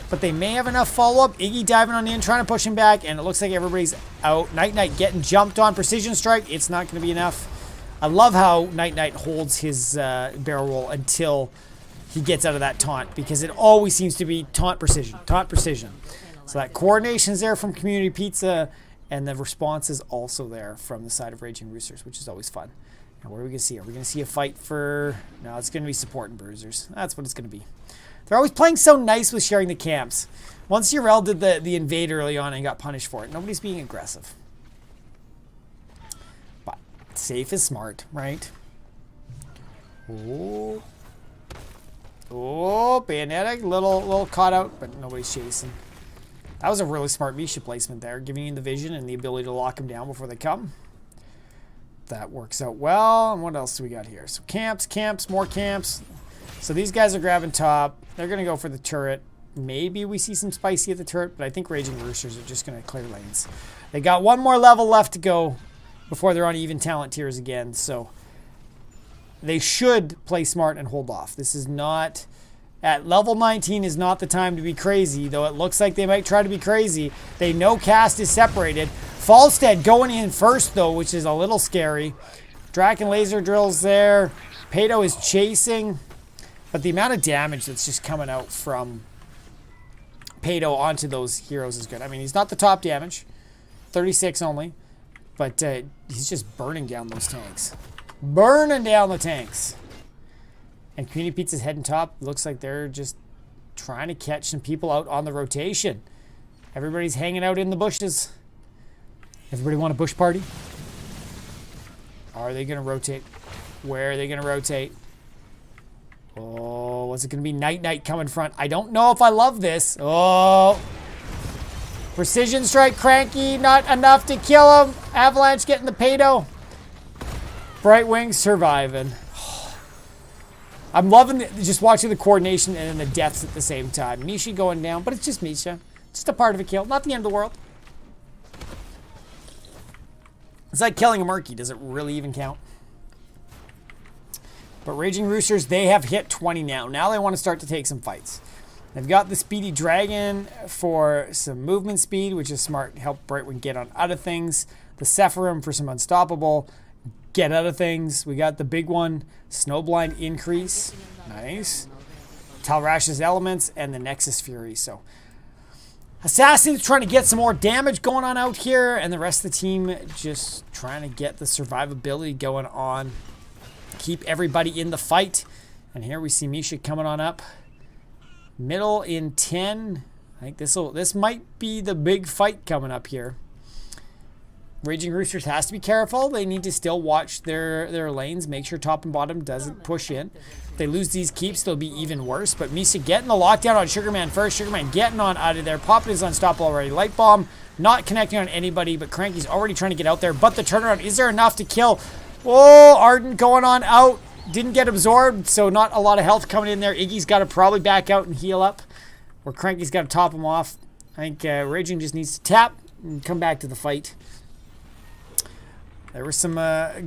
but they may have enough follow-up. Iggy diving on in, trying to push him back, and it looks like everybody's out. Night Knight getting jumped on. Precision strike. It's not going to be enough. I love how Night Knight holds his barrel roll until he gets out of that taunt, because it always seems to be taunt precision. Taunt precision. So that coordination's there from Community Pizza, and the response is also there from the side of Raging Roosters, which is always fun. Now, what are we going to see? Are we going to see a fight for... No, it's going to be support and bruisers. That's what it's going to be. They're always playing so nice with sharing the camps. Once Urel did the invade early on and got punished for it, nobody's being aggressive. But safe is smart, right? Oh... Oh, Bayonetic, little caught out, but nobody's chasing. That was a really smart Misha placement there, giving you the vision and the ability to lock them down before they come. That works out well. And what else do we got here? So camps, more camps. So these guys are grabbing top. They're going to go for the turret. Maybe we see some spicy at the turret, but I think Raging Roosters are just going to clear lanes. They got one more level left to go before they're on even talent tiers again, so they should play smart and hold off. This is not... At level 19 is not the time to be crazy, though it looks like they might try to be crazy. They know cast is separated. Falstead going in first, though, which is a little scary. Draken Laser Drill's there. Pato is chasing. But the amount of damage that's just coming out from Pato onto those heroes is good. I mean, he's not the top damage. 36 only. But he's just burning down those tanks. Burning down the tanks. And Community Pizza's heading top. Looks like they're just trying to catch some people out on the rotation. Everybody's hanging out in the bushes. Everybody want a bush party? Are they going to rotate? Where are they going to rotate? Oh, what's it going to be? Night Knight coming front. I don't know if I love this. Oh. Precision strike, Cranky. Not enough to kill him. Avalanche getting the Pato. Bright Wings surviving. I'm loving just watching the coordination and the deaths at the same time. Misha going down, but it's just Misha. Just a part of a kill. Not the end of the world. It's like killing a Murky. Does it really even count? But Raging Roosters, they have hit 20 now. Now they want to start to take some fights. They've got the Speedy Dragon for some movement speed, which is smart. Help Brightwing get on out of things. The Sephirim for some unstoppable. Get out of things. We got the big one. Snowblind increase. Nice. Talrash's Elements and the Nexus Fury. So Assassin's trying to get some more damage going on out here. And the rest of the team just trying to get the survivability going on. Keep everybody in the fight. And here we see Misha coming on up. Middle in 10. I think this might be the big fight coming up here. Raging Roosters has to be careful. They need to still watch their lanes. Make sure top and bottom doesn't push in. If they lose these keeps, they'll be even worse. But Misha getting the lockdown on Sugarman first. Sugarman getting on out of there. Popping his unstoppable already. Light Bomb not connecting on anybody, but Cranky's already trying to get out there. But the turnaround, is there enough to kill? Oh, Ardent going on out. Didn't get absorbed, so not a lot of health coming in there. Iggy's got to probably back out and heal up. Or Cranky's got to top him off. I think Raging just needs to tap and come back to the fight. There were some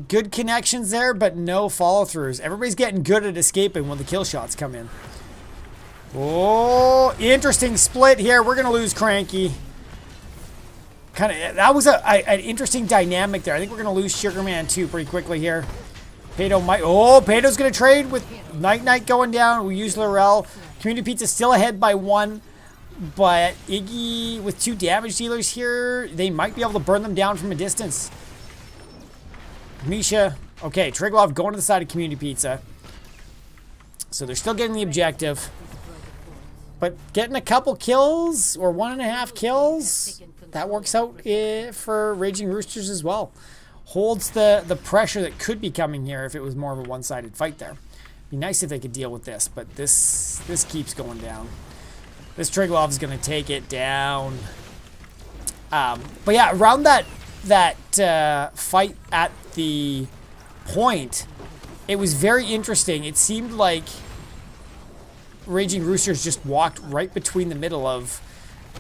good connections there, but no follow-throughs. Everybody's getting good at escaping when the kill shots come in. Oh, interesting split here. We're going to lose Cranky. That was an interesting dynamic there. I think we're going to lose Sugarman too pretty quickly here. Pato might... Oh, Pato's going to trade with Night Knight going down. We use Laurel. Community Pizza still ahead by 1. But Iggy with 2 damage dealers here, they might be able to burn them down from a distance. Misha. Okay, Triglav going to the side of Community Pizza. So they're still getting the objective. But getting a couple kills, or 1.5 kills, that works out for Raging Roosters as well. Holds the pressure that could be coming here if it was more of a one-sided fight there. Be nice if they could deal with this, but this keeps going down. This Triglav is going to take it down. But yeah, around that fight at the point, it was very interesting. It seemed like Raging Roosters just walked right between the middle of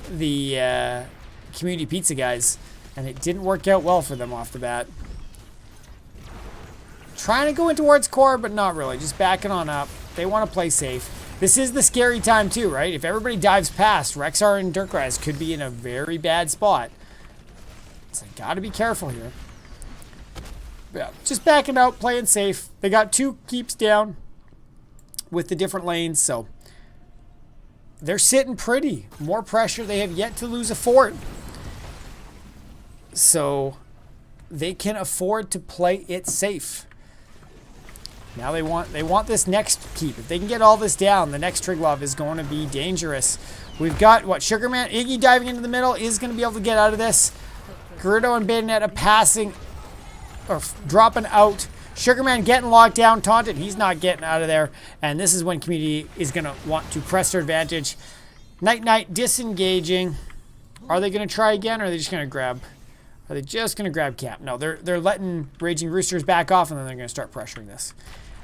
the Community Pizza guys, and it didn't work out well for them off the bat. Trying to go in towards core, but not really. Just backing on up. They want to play safe. This is the scary time too, right? If everybody dives past, Rexar and Dirkraz could be in a very bad spot. So gotta be careful here. Yeah, just backing out, playing safe. They got 2 keeps down with the different lanes, so they're sitting pretty. More pressure. They have yet to lose a fort. So they can afford to play it safe. Now they want this next keep. If they can get all this down, the next Triglav is going to be dangerous. We've got, what, Sugarman? Iggy diving into the middle is going to be able to get out of this. Gerudo and Bayonetta passing, or dropping out. Sugarman getting locked down, taunted. He's not getting out of there. And this is when Community is going to want to press their advantage. Night disengaging. Are they going to try again, or are they just going to grab? Are they just going to grab Cap? No, they're letting Raging Roosters back off, and then they're going to start pressuring this.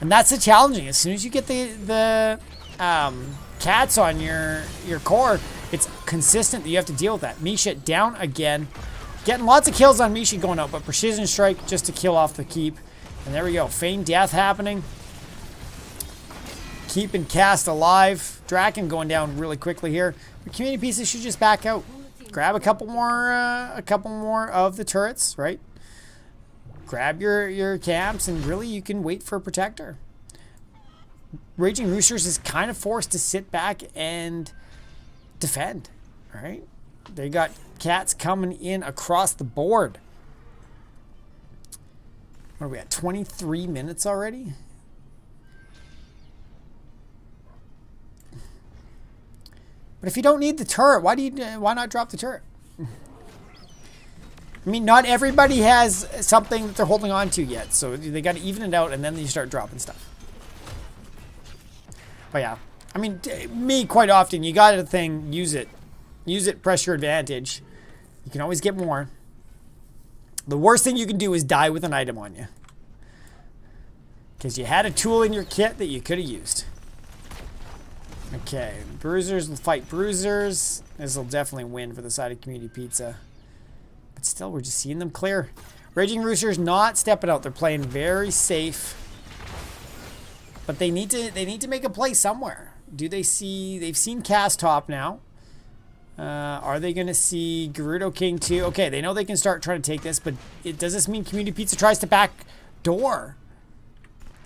And that's the challenging. As soon as you get the cats on your core, it's consistent that you have to deal with that. Misha down again. Getting lots of kills on Misha going out, but Precision Strike just to kill off the keep. And there we go. Feigned death happening. Keeping Cast alive. Draken going down really quickly here. The Community Pieces should just back out. Grab a couple more of the turrets, right? Grab your camps, and really you can wait for a protector. Raging Roosters is kind of forced to sit back and defend, right? They got cats coming in across the board. What are we at? 23 minutes already? But if you don't need the turret, why not drop the turret? I mean, not everybody has something that they're holding on to yet, so they got to even it out, and then you start dropping stuff. But yeah, I mean, me quite often, you got a thing, use it. Use it, press your advantage. You can always get more. The worst thing you can do is die with an item on you, because you had a tool in your kit that you could have used. Okay, Bruisers will fight Bruisers. This will definitely win for the side of Community Pizza. But still, we're just seeing them clear. Raging Roosters not stepping out. They're playing very safe. But they need to make a play somewhere. Do they see... They've seen Cast top now. Are they going to see Gerudo King too? Okay, they know they can start trying to take this, but does this mean Community Pizza tries to back door?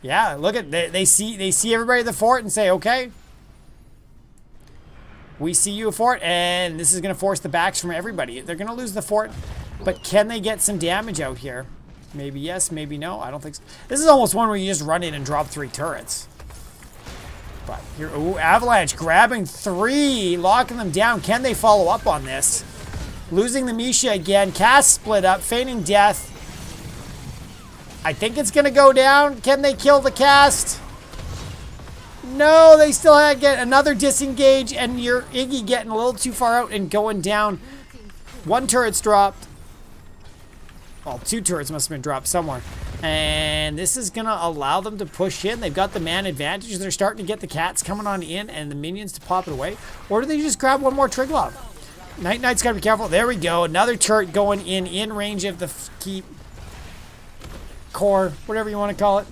Yeah, look at... They see everybody at the fort and say, okay... We see you a fort, and this is going to force the backs from everybody. They're going to lose the fort, but can they get some damage out here? Maybe yes, maybe no. I don't think so. This is almost one where you just run in and drop 3 turrets. But here, ooh, Avalanche grabbing 3, locking them down. Can they follow up on this? Losing the Misha again. Cast split up, feigning death. I think it's going to go down. Can they kill the Cast? No, they still had to get another disengage, and your Iggy getting a little too far out and going down. 1 turret's dropped. Well, 2 turrets must have been dropped somewhere. And this is going to allow them to push in. They've got the man advantage. They're starting to get the cats coming on in and the minions to pop it away. Or do they just grab one more Triglav? Knight's got to be careful. There we go. Another turret going in range of the keep. Core, whatever you want to call it.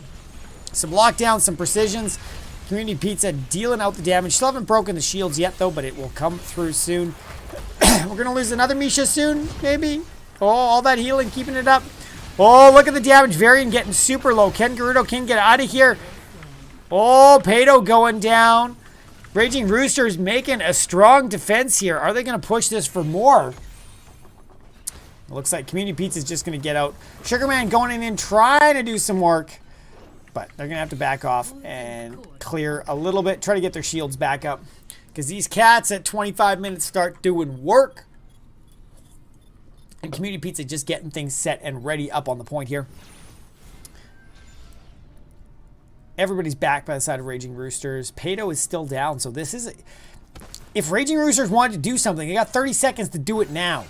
Some lockdowns, some precisions. Community Pizza dealing out the damage. Still haven't broken the shields yet, though, but it will come through soon. We're going to lose another Misha soon, maybe. Oh, all that healing, keeping it up. Oh, look at the damage. Varian getting super low. Can Gerudo King get out of here? Oh, Pato going down. Raging Roosters making a strong defense here. Are they going to push this for more? It looks like Community Pizza is just going to get out. Sugarman going in trying to do some work. But they're going to have to back off and clear a little bit. Try to get their shields back up. Because these cats at 25 minutes start doing work. And Community Pizza just getting things set and ready up on the point here. Everybody's back by the side of Raging Roosters. Pato is still down. So this is... If Raging Roosters wanted to do something, they got 30 seconds to do it now.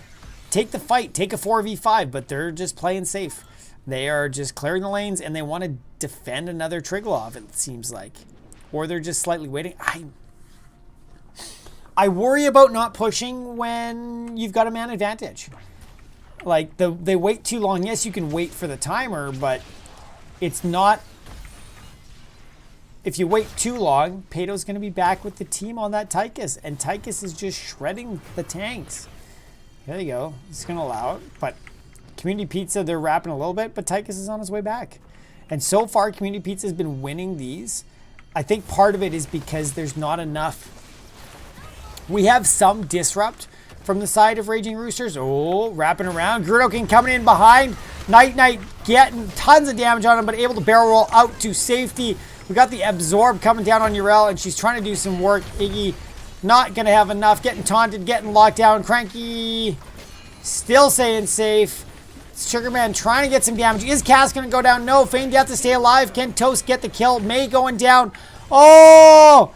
Take the fight. Take a 4v5. But they're just playing safe. They are just clearing the lanes, and they want to defend another Triglav, it seems like. Or they're just slightly waiting. I worry about not pushing when you've got a man advantage. Like, they wait too long. Yes, you can wait for the timer, but it's not... If you wait too long, Pato's going to be back with the team on that Tychus, and Tychus is just shredding the tanks. There you go. It's going to allow it, but... Community Pizza, they're wrapping a little bit, but Tychus is on his way back. And so far, Community Pizza has been winning these. I think part of it is because there's not enough. We have some disrupt from the side of Raging Roosters. Oh, wrapping around. Grudokin coming in behind. Night getting tons of damage on him, but able to barrel roll out to safety. We got the Absorb coming down on Urel, and she's trying to do some work. Iggy not going to have enough. Getting taunted, getting locked down. Cranky still staying safe. Sugarman trying to get some damage. Is Cass going to go down? No. Feign death to stay alive. Can Toast get the kill? May going down. Oh!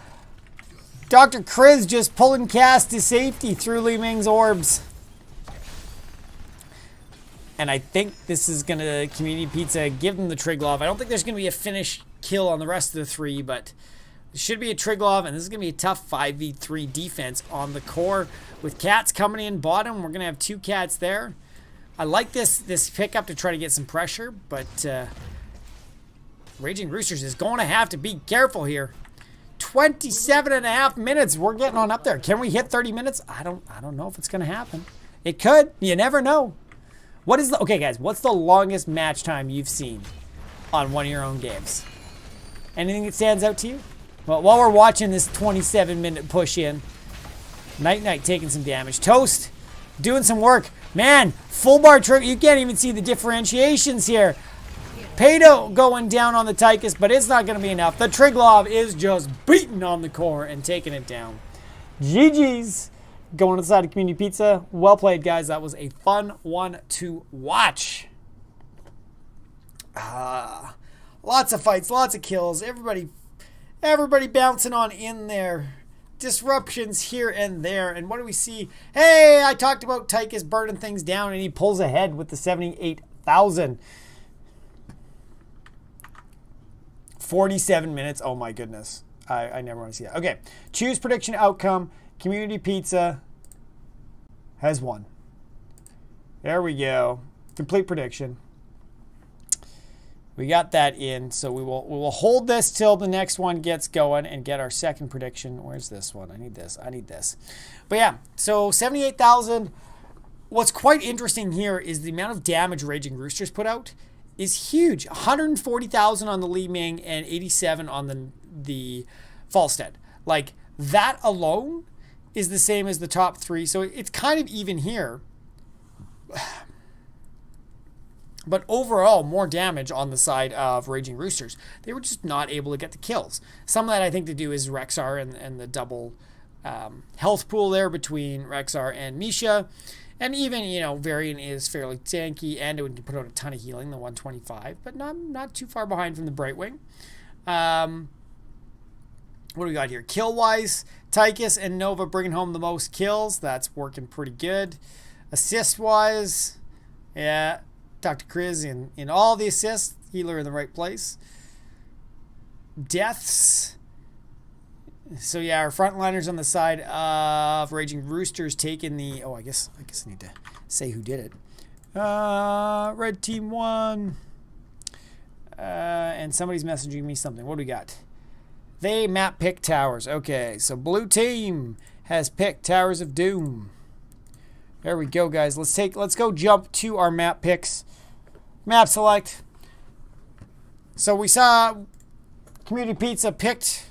Dr. Chris just pulling Cass to safety through Li Ming's orbs. And I think this is going to, Community Pizza, give them the Triglav. I don't think there's going to be a finish kill on the rest of the three, but it should be a Triglav, and this is going to be a tough 5v3 defense on the core. With Cats coming in bottom, we're going to have two Cats there. I like this pickup to try to get some pressure, but Raging Roosters is going to have to be careful here. 27.5 minutes. We're getting on up there. Can we hit 30 minutes? I don't know if it's going to happen. It could. You never know. Okay, guys, what's the longest match time you've seen on one of your own games? Anything that stands out to you? Well, while we're watching this 27-minute push in, Night taking some damage. Toast doing some work. Man, full bar trigger. You can't even see the differentiations here. Pato going down on the Tychus, but it's not going to be enough. The Triglav is just beating on the core and taking it down. GG's. Going to the side of Community Pizza. Well played, guys. That was a fun one to watch. Lots of fights, lots of kills. Everybody bouncing on in there. Disruptions here and there. And what do we see? Hey, I talked about Tychus burning things down, and he pulls ahead with the 78,000. 47 minutes. Oh, my goodness. I never want to see that. Okay. Choose prediction outcome. Community Pizza has won. There we go. Complete prediction. We got that in, so we will hold this till the next one gets going and get our second prediction. Where's this one? I need this. But yeah, so 78,000. What's quite interesting here is the amount of damage Raging Roosters put out is huge. 140,000 on the Li Ming and 87 on the Falstead. Like, that alone is the same as the top three, so it's kind of even here. But overall, more damage on the side of Raging Roosters. They were just not able to get the kills. Some of that I think to do is Rexar and the double health pool there between Rexar and Misha. And even, Varian is fairly tanky, and it would put out a ton of healing, the 125, but not too far behind from the Brightwing. What do we got here? Kill-wise, Tychus and Nova bringing home the most kills. That's working pretty good. Assist-wise, yeah, Dr. Chris in all the assists. Healer in the right place. Deaths. So yeah, our frontliners on the side of Raging Roosters taking the... Oh, I guess I need to say who did it. Red team won. And somebody's messaging me something. What do we got? They map pick towers. Okay, so blue team has picked Towers of Doom. There we go, guys. Let's go jump to our map picks. Map select. So we saw Community Pizza picked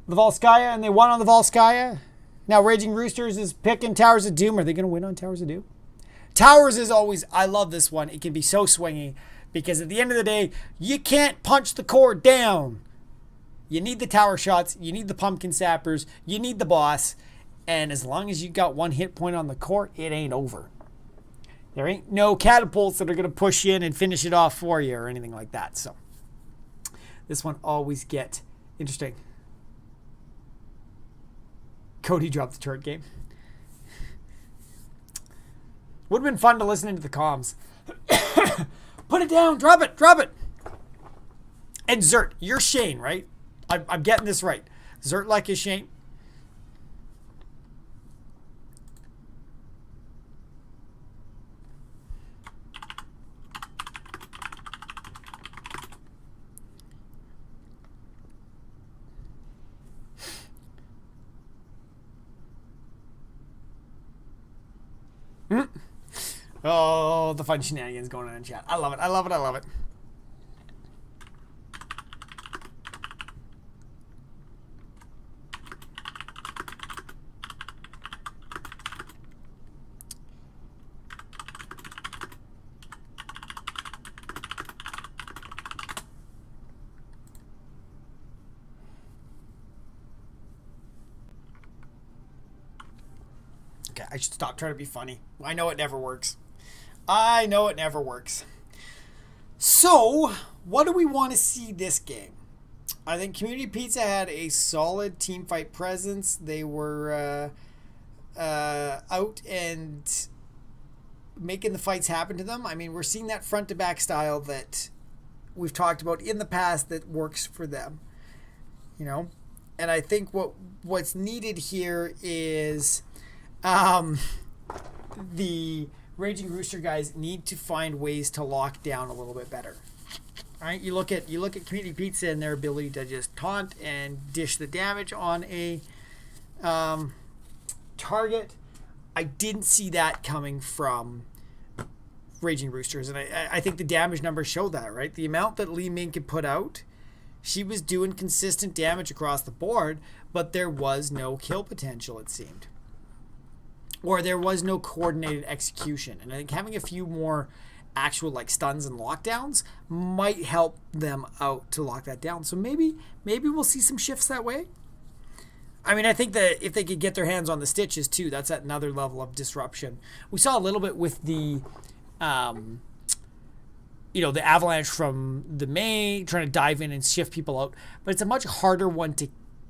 the Volskaya, and they won on the Volskaya. Now Raging Roosters is picking Towers of Doom. Are they going to win on Towers of Doom? Towers is always, I love this one. It can be so swingy because at the end of the day, you can't punch the core down. You need the tower shots. You need the pumpkin sappers. You need the boss. And as long as you got one hit point on the core, it ain't over. There ain't no catapults that are going to push in and finish it off for you or anything like that. So this one always get interesting. Cody dropped the turret game. Would have been fun to listen into the comms. Put it down. Drop it. Drop it. And Zert, you're Shane, right? I'm getting this right. Zert like is Shane. Oh, the fun shenanigans going on in chat. I love it. I love it. I love it. Okay, I should stop trying to be funny. I know it never works. I know it never works. So, what do we want to see this game? I think Community Pizza had a solid team fight presence. They were out and making the fights happen to them. I mean, we're seeing that front to back style that we've talked about in the past that works for them. You know? And I think what's needed here is the Raging Rooster guys need to find ways to lock down a little bit better. All right, you look at Community Pizza and their ability to just taunt and dish the damage on a target. I didn't see that coming from Raging Roosters, and I think the damage numbers show that, right? The amount that Li Ming could put out, she was doing consistent damage across the board, but there was no kill potential, it seemed. Or there was no coordinated execution. And I think having a few more actual like stuns and lockdowns might help them out to lock that down. So maybe we'll see some shifts that way. I mean, I think that if they could get their hands on the stitches too, that's at another level of disruption. We saw a little bit with the the avalanche from the May trying to dive in and shift people out, but it's a much harder one to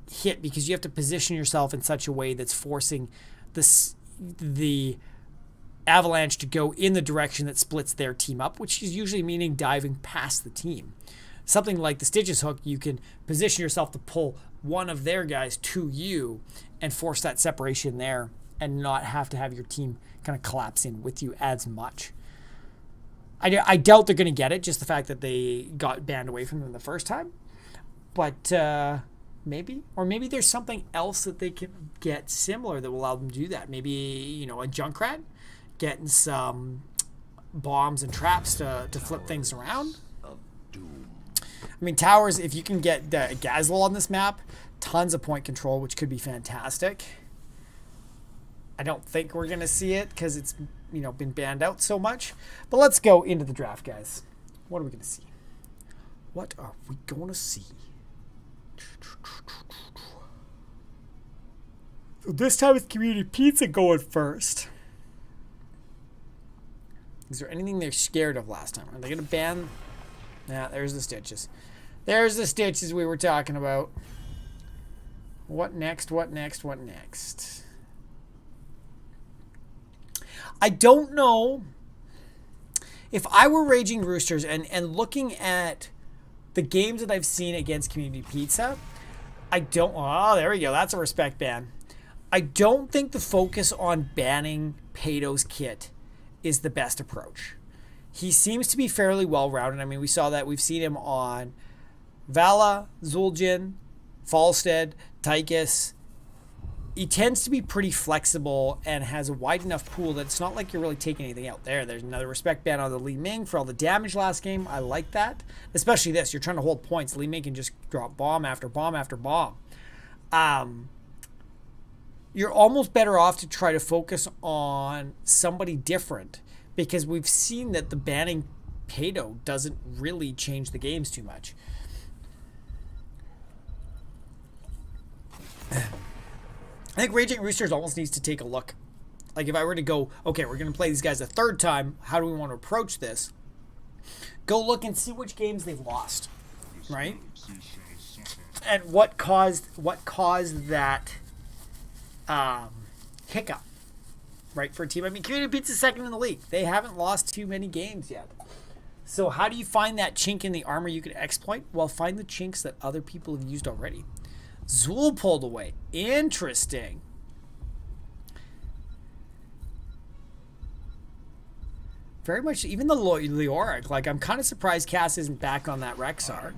hit because you have to position yourself in such a way that's forcing the avalanche to go in the direction that splits their team up, which is usually meaning diving past the team. Something like the Stitches hook, you can position yourself to pull one of their guys to you and force that separation there and not have to have your team kind of collapse in with you as much. I doubt they're going to get it, just the fact that they got banned away from them the first time. But maybe there's something else that they can get similar that will allow them to do that. Maybe, a Junkrat, getting some bombs and traps to flip things around. I mean, towers, if you can get Gazlel on this map, tons of point control, which could be fantastic. I don't think we're going to see it because it's, been banned out so much. But let's go into the draft, guys. What are we going to see? What are we going to see? So this time it's Community Pizza going first. Is there anything they're scared of last time? Are they going to ban? Yeah, there's the Stitches. There's the Stitches we were talking about. What next? What next? What next? I don't know. If I were Raging Roosters and looking at the games that I've seen against Community Pizza, oh, there we go. That's a respect ban. I don't think the focus on banning Pato's kit is the best approach. He seems to be fairly well-rounded. I mean, we saw that. We've seen him on Vala, Zul'jin, Falstead, Tychus. He tends to be pretty flexible and has a wide enough pool that it's not like you're really taking anything out there. There's another respect ban on the Li Ming for all the damage last game. I like that. Especially this. You're trying to hold points. Li Ming can just drop bomb after bomb after bomb. You're almost better off to try to focus on somebody different because we've seen that the banning Pato doesn't really change the games too much. I think Raging Roosters almost needs to take a look. Like if I were to go, okay, we're going to play these guys a third time. How do we want to approach this? Go look and see which games they've lost, right? And what caused that hiccup, right, for a team. I mean, Community Pizza's second in the league. They haven't lost too many games yet. So how do you find that chink in the armor you can exploit? Well, find the chinks that other people have used already. Zool pulled away. Interesting. Very much, even the Leoric, like, I'm kind of surprised Cass isn't back on that Rexar.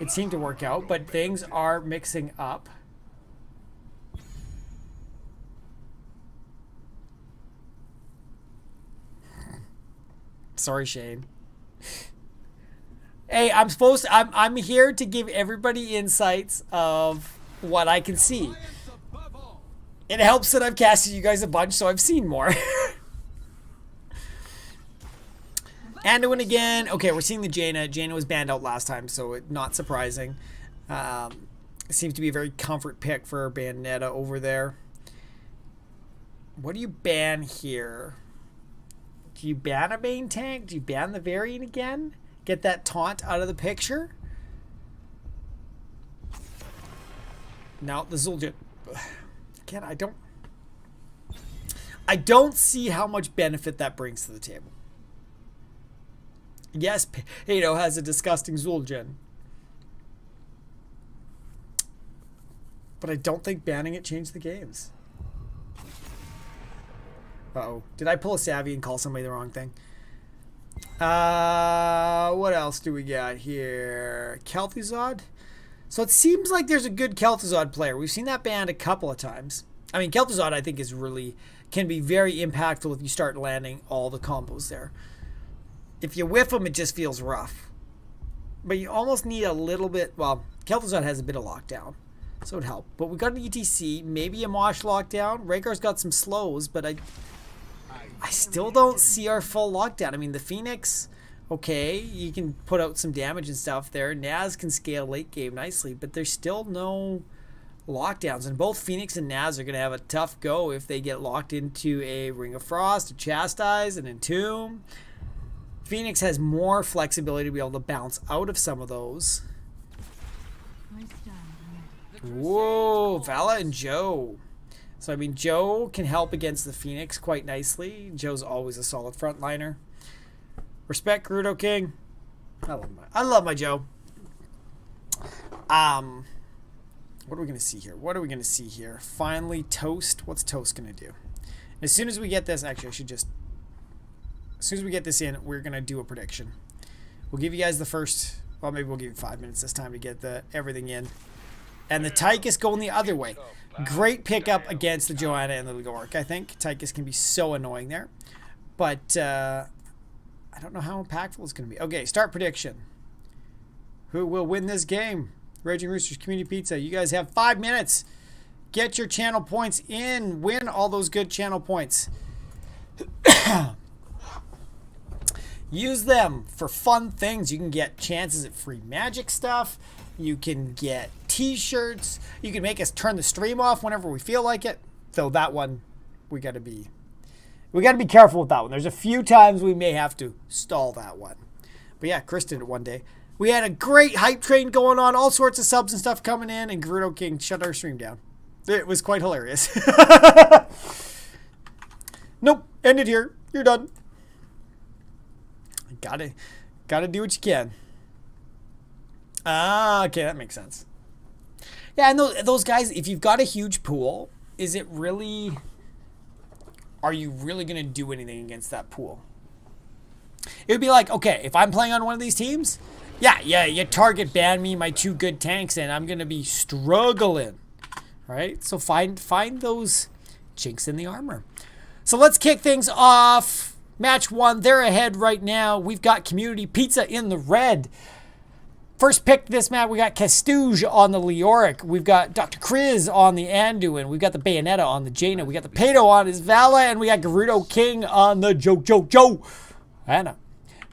It seemed to work out, but things are mixing up. Sorry, Shane. Hey, I'm here to give everybody insights of what I can see. It helps that I've casted you guys a bunch, so I've seen more. Anduin again. Okay, we're seeing the Jaina. Jaina was banned out last time, so not surprising. It seems to be a very comfort pick for Bayonetta over there. What do you ban here? Do you ban a main tank? Do you ban the variant again? Get that taunt out of the picture? No, the Zul'jin. Again, I don't see how much benefit that brings to the table. Yes, Pato has a disgusting Zul'jin. But I don't think banning it changed the games. Uh-oh. Did I pull a Savvy and call somebody the wrong thing? What else do we got here? Kel'Thuzad? So it seems like there's a good Kel'Thuzad player. We've seen that banned a couple of times. I mean, Kel'Thuzad I think can be very impactful if you start landing all the combos there. If you whiff them, it just feels rough. But you almost need a little bit... Well, Kel'Thuzad has a bit of lockdown, so it'd help. But we got an ETC, maybe a Mosh lockdown. Rhaegar's got some slows, but I still don't see our full lockdown. I mean, the Phoenix, okay, you can put out some damage and stuff there. Naz can scale late game nicely, but there's still no lockdowns. And both Phoenix and Naz are going to have a tough go if they get locked into a Ring of Frost, a Chastise, an Entomb. Phoenix has more flexibility to be able to bounce out of some of those. Whoa, Vala and Joe. So, I mean, Joe can help against the Phoenix quite nicely. Joe's always a solid frontliner. Respect Gerudo King. I love my Joe. What are we going to see here? Finally, Toast. What's Toast going to do? As soon as we get this, actually, as soon as we get this in, we're going to do a prediction. We'll give you guys the first, well, maybe we'll give you 5 minutes this time to get everything in. And the Tychus going the other way. Great pickup against the Joanna and the Leoric, I think. Tychus can be so annoying there. But I don't know how impactful it's going to be. Okay, start prediction. Who will win this game? Raging Roosters, Community Pizza. You guys have 5 minutes. Get your channel points in. Win all those good channel points. Use them for fun things. You can get chances at free magic stuff. You can get t-shirts. You can make us turn the stream off whenever we feel like it. So that one, we got to be careful with that one. There's a few times we may have to stall that one. But yeah, Chris did it one day. We had a great hype train going on, all sorts of subs and stuff coming in, and Gerudo King shut our stream down. It was quite hilarious. Nope, end it here. You're done. Gotta do what you can. Ah, okay, that makes sense. Yeah, and those guys, if you've got a huge pool, are you really going to do anything against that pool? It would be like, okay, if I'm playing on one of these teams, yeah, you target ban me, my 2 good tanks, and I'm going to be struggling, right? So find those chinks in the armor. So let's kick things off. Match 1, they're ahead right now. We've got Community Pizza in the red. First pick this map, we got Castouge on the Leoric. We've got Dr. Kriz on the Anduin. We've got the Bayonetta on the Jaina. We got the Pato on his Vala. And we got Gerudo King on the Joe. Anna.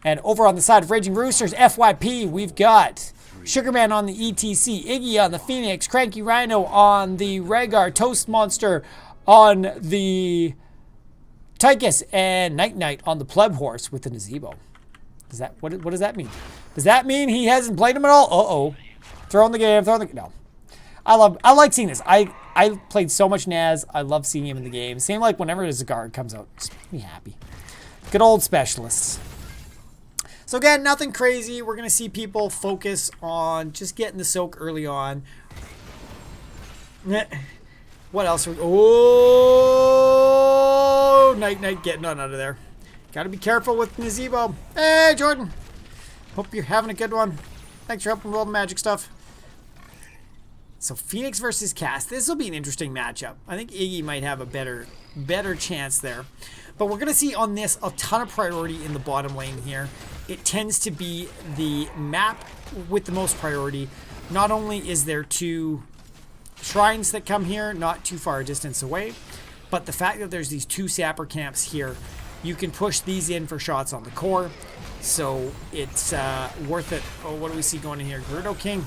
And over on the side of Raging Roosters, FYP, we've got Sugarman on the ETC. Iggy on the Phoenix. Cranky Rhino on the Rhaegar. Toast Monster on the Tychus. And Night Knight on the Pleb Horse with the Nazebo. What does that mean? Does that mean he hasn't played him at all? Uh-oh. Throwing the game. No. I like seeing this. I played so much Naz. I love seeing him in the game. Same like whenever his guard comes out. Just make me happy. Good old specialists. So again, nothing crazy. We're going to see people focus on just getting the soak early on. What else? Oh! Night getting on out of there. Got to be careful with Nazebo. Hey, Jordan. Hope you're having a good one. Thanks for helping roll the magic stuff. So Phoenix versus Cass. This will be an interesting matchup. I think Iggy might have a better chance there. But we're going to see on this a ton of priority in the bottom lane here. It tends to be the map with the most priority. Not only is there 2 shrines that come here, not too far a distance away, but the fact that there's these 2 sapper camps here, you can push these in for shots on the core. So it's worth it. Oh, what do we see going in here? Gerudo King.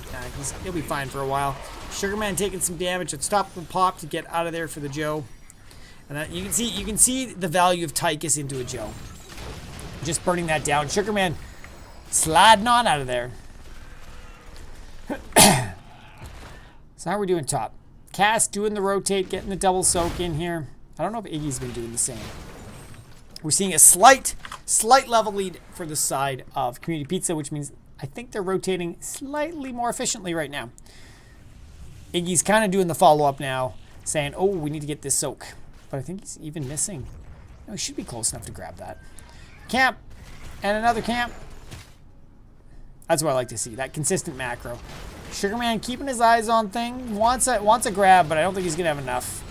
He'll be fine for a while. Sugarman taking some damage. Let's stop the pop to get out of there for the Joe. And that, you can see the value of Tychus into a Joe. Just burning that down. Sugarman sliding on out of there. So how are we doing top? Cass doing the rotate, getting the double soak in here. I don't know if Iggy's been doing the same. We're seeing a slight level lead for the side of Community Pizza, which means I think they're rotating slightly more efficiently right now. Iggy's kind of doing the follow-up now, saying, oh, we need to get this soak. But I think he's even missing. No, he should be close enough to grab that. Camp. And another camp. That's what I like to see, that consistent macro. Sugarman keeping his eyes on thing. Wants a grab, but I don't think he's going to have enough.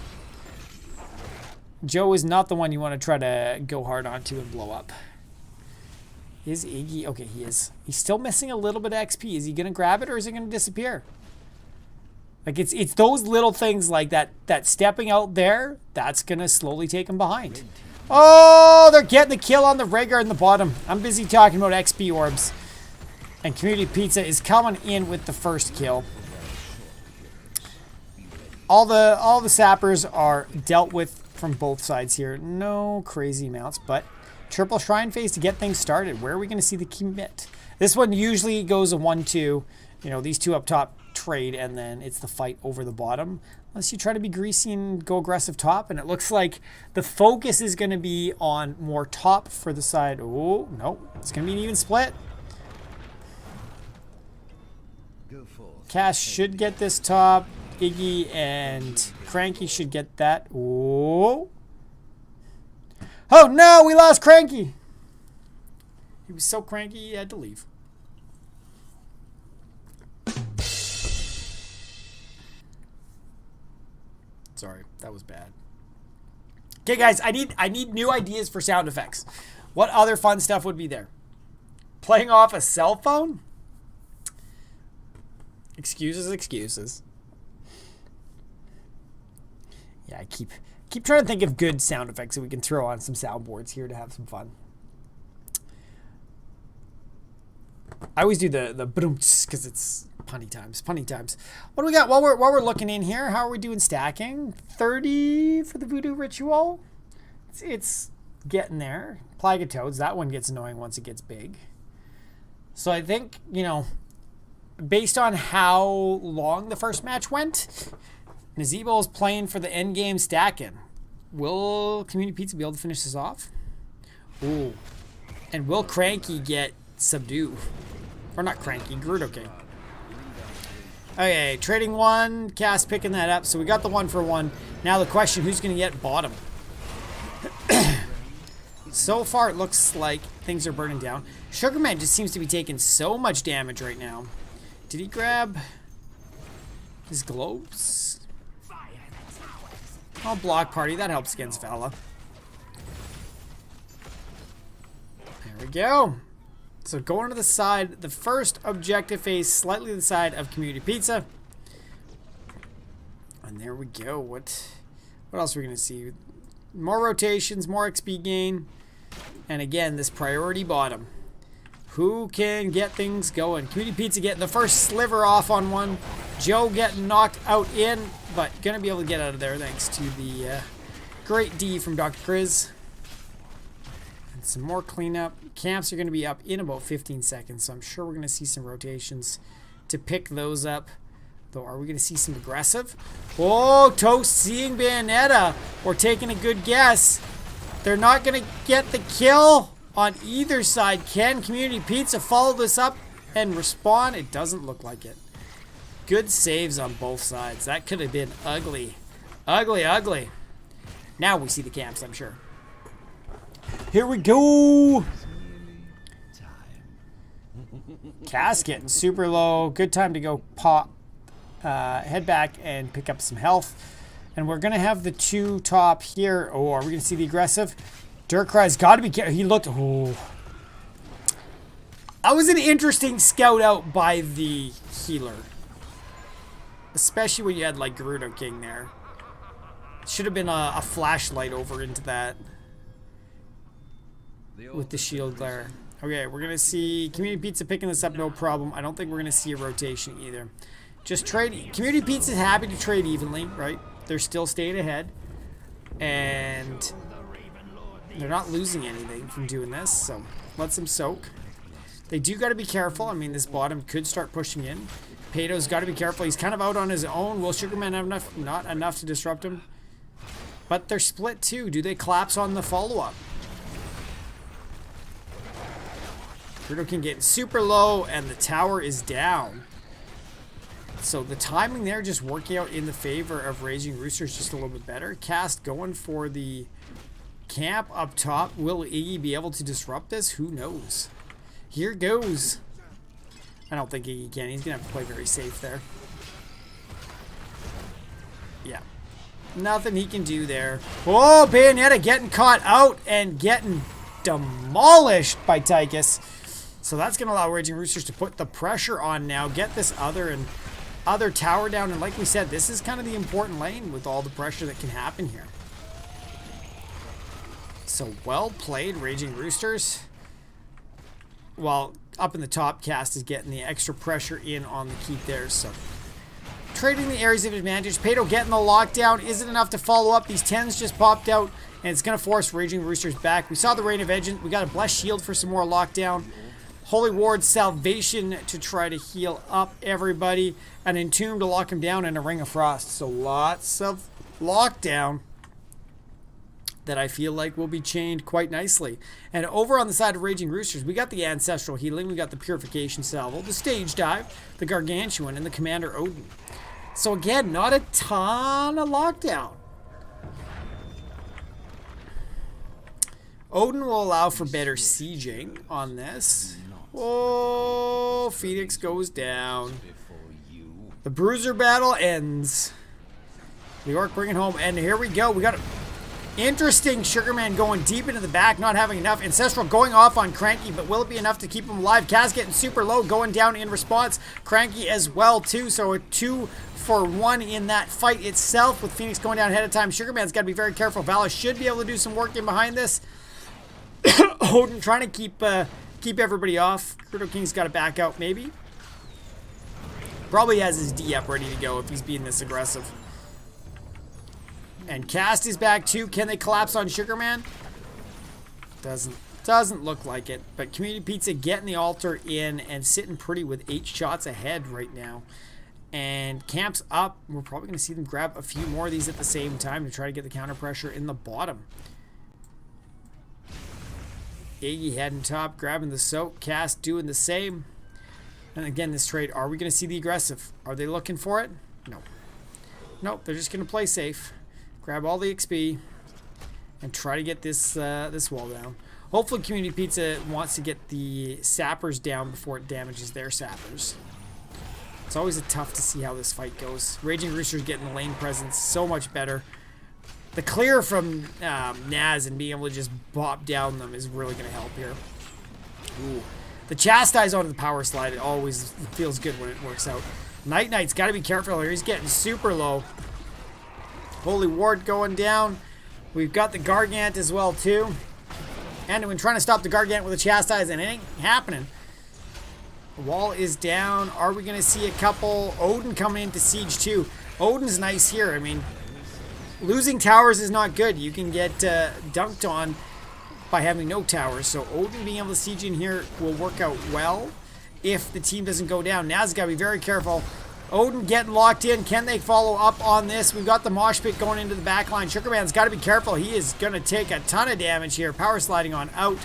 Joe is not the one you want to try to go hard onto and blow up. Is Iggy? Okay, he is. He's still missing a little bit of XP. Is he going to grab it or is it going to disappear? Like, it's those little things like that stepping out there, that's going to slowly take him behind. Oh, they're getting the kill on the Rhaegar in the bottom. I'm busy talking about XP orbs. And Community Pizza is coming in with the first kill. All the sappers are dealt with from both sides here. No crazy amounts, but triple shrine phase to get things started. Where are we going to see the commit? This one usually goes a 1-2. You know, these 2 up top trade, and then it's the fight over the bottom. Unless you try to be greasy and go aggressive top, and it looks like the focus is going to be on more top for the side. Oh, no. It's going to be an even split. Cash should get this top. Iggy and Cranky should get that. Oh. Oh no, we lost Cranky. He was so cranky he had to leave. Sorry, that was bad. Okay guys, I need new ideas for sound effects. What other fun stuff would be there? Playing off a cell phone? Excuses. Yeah, I keep trying to think of good sound effects that we can throw on some soundboards here to have some fun. I always do the boomts because it's punny times. What do we got while we're looking in here? How are we doing stacking? 30 for the voodoo ritual. It's getting there. Plague of Toads, that one gets annoying once it gets big. So I think, you know, based on how long the first match went, Nazebo is playing for the end game stacking. Will Community Pizza be able to finish this off? Ooh. And will Cranky get subdue? Or not Cranky, Gerudo King. Okay, trading 1, Cass picking that up. So we got the 1-for-1. Now the question, who's going to get bottom? So far it looks like things are burning down. Sugarman just seems to be taking so much damage right now. Did he grab his globes? Oh, block party. That helps against Vala. There we go. So going to the side, the first objective phase, slightly to the side of Community Pizza. And there we go. What else are we going to see? More rotations, more XP gain. And again, this priority bottom. Who can get things going? Community Pizza getting the first sliver off on one. Joe getting knocked out in, but going to be able to get out of there thanks to the great D from Dr. Kriz. And some more cleanup. Camps are going to be up in about 15 seconds, so I'm sure we're going to see some rotations to pick those up. Though, are we going to see some aggressive? Oh, Toast seeing Bayonetta. We're taking a good guess. They're not going to get the kill on either side. Can Community Pizza follow this up and respond? It doesn't look like it. Good saves on both sides. That could have been ugly. Ugly, ugly. Now we see the camps, I'm sure. Here we go. Cass getting super low. Good time to go pop. Head back and pick up some health. And we're going to have the two top here. Oh, are we going to see the aggressive? Dirkrei's got to be careful. He looked... Oh. That was an interesting scout out by the healer. Especially when you had, like, Gerudo King there. Should have been a flashlight over into that. With the shield glare. Okay, we're going to see Community Pizza picking this up, no problem. I don't think we're going to see a rotation either. Just trade. Community Pizza is happy to trade evenly, right? They're still staying ahead. And they're not losing anything from doing this, so lets them soak. They do got to be careful. I mean, this bottom could start pushing in. Pato's got to be careful. He's kind of out on his own. Will Sugarman have enough? Not enough to disrupt him. But they're split too. Do they collapse on the follow-up? Gerudo King getting super low, and the tower is down. So the timing there just working out in the favor of Raging Roosters just a little bit better. Cast going for the camp up top. Will Iggy be able to disrupt this? Who knows? Here goes. I don't think Iggy can. He's going to have to play very safe there. Yeah. Nothing he can do there. Oh, Bayonetta getting caught out and getting demolished by Tychus. So that's going to allow Raging Roosters to put the pressure on now. Get this other tower down. And like we said, this is kind of the important lane with all the pressure that can happen here. So well played, Raging Roosters. While up in the top, Cast is getting the extra pressure in on the keep there. So trading the areas of advantage. Pato getting the lockdown. Isn't enough to follow up. These 10s just popped out. And it's going to force Raging Roosters back. We saw the Rain of Vengeance. We got a Blessed Shield for some more lockdown. Holy Ward Salvation to try to heal up everybody. An Entomb to lock him down, and a Ring of Frost. So lots of lockdown that I feel like will be chained quite nicely. And over on the side of Raging Roosters, we got the Ancestral Healing, we got the Purification Salvo, the Stage Dive, the Gargantuan, and the Commander Odin. So again, not a ton of lockdown. Odin will allow for better sieging on this. Oh, Phoenix goes down. The Bruiser battle ends. New York bringing home, and here we go. We got an interesting Sugarman going deep into the back, not having enough. Ancestral going off on Cranky, but will it be enough to keep him alive? Kaz getting super low, going down in response. Cranky as well, too, so a 2-for-1 in that fight itself with Phoenix going down ahead of time. Sugarman's got to be very careful. Vala should be able to do some work in behind this. Odin trying to keep everybody off. Gerudo King's got to back out, maybe. Probably has his D up ready to go if he's being this aggressive. And Cast is back too. Can they collapse on Sugarman? Doesn't look like it. But Community Pizza getting the altar in and sitting pretty with 8 shots ahead right now. And Camp's up. We're probably going to see them grab a few more of these at the same time to try to get the counter pressure in the bottom. Iggy heading top, grabbing the soak. Cast doing the same. And again, this trade, are we going to see the aggressive? Are they looking for it? No. Nope, they're just going to play safe. Grab all the XP and try to get this this wall down. Hopefully Community Pizza wants to get the sappers down before it damages their sappers. It's always tough to see how this fight goes. Raging Roosters getting the lane presence so much better. The clear from Naz and being able to just bop down them is really going to help here. Ooh. The chastise onto the power slide, it always feels good when it works out. Night Knight's got to be careful here. He's getting super low. Holy Ward going down. We've got the Gargant as well, too. And when trying to stop the Gargant with a chastise, and it ain't happening. The wall is down. Are we going to see a couple? Odin coming into siege, too. Odin's nice here. I mean, losing towers is not good. You can get dunked on by having no towers. So Odin being able to siege in here will work out well if the team doesn't go down. Now's got to be very careful. Odin getting locked in. Can they follow up on this? We've got the mosh pit going into the back line. Sugarman's got to be careful. He is going to take a ton of damage here. Power sliding on out.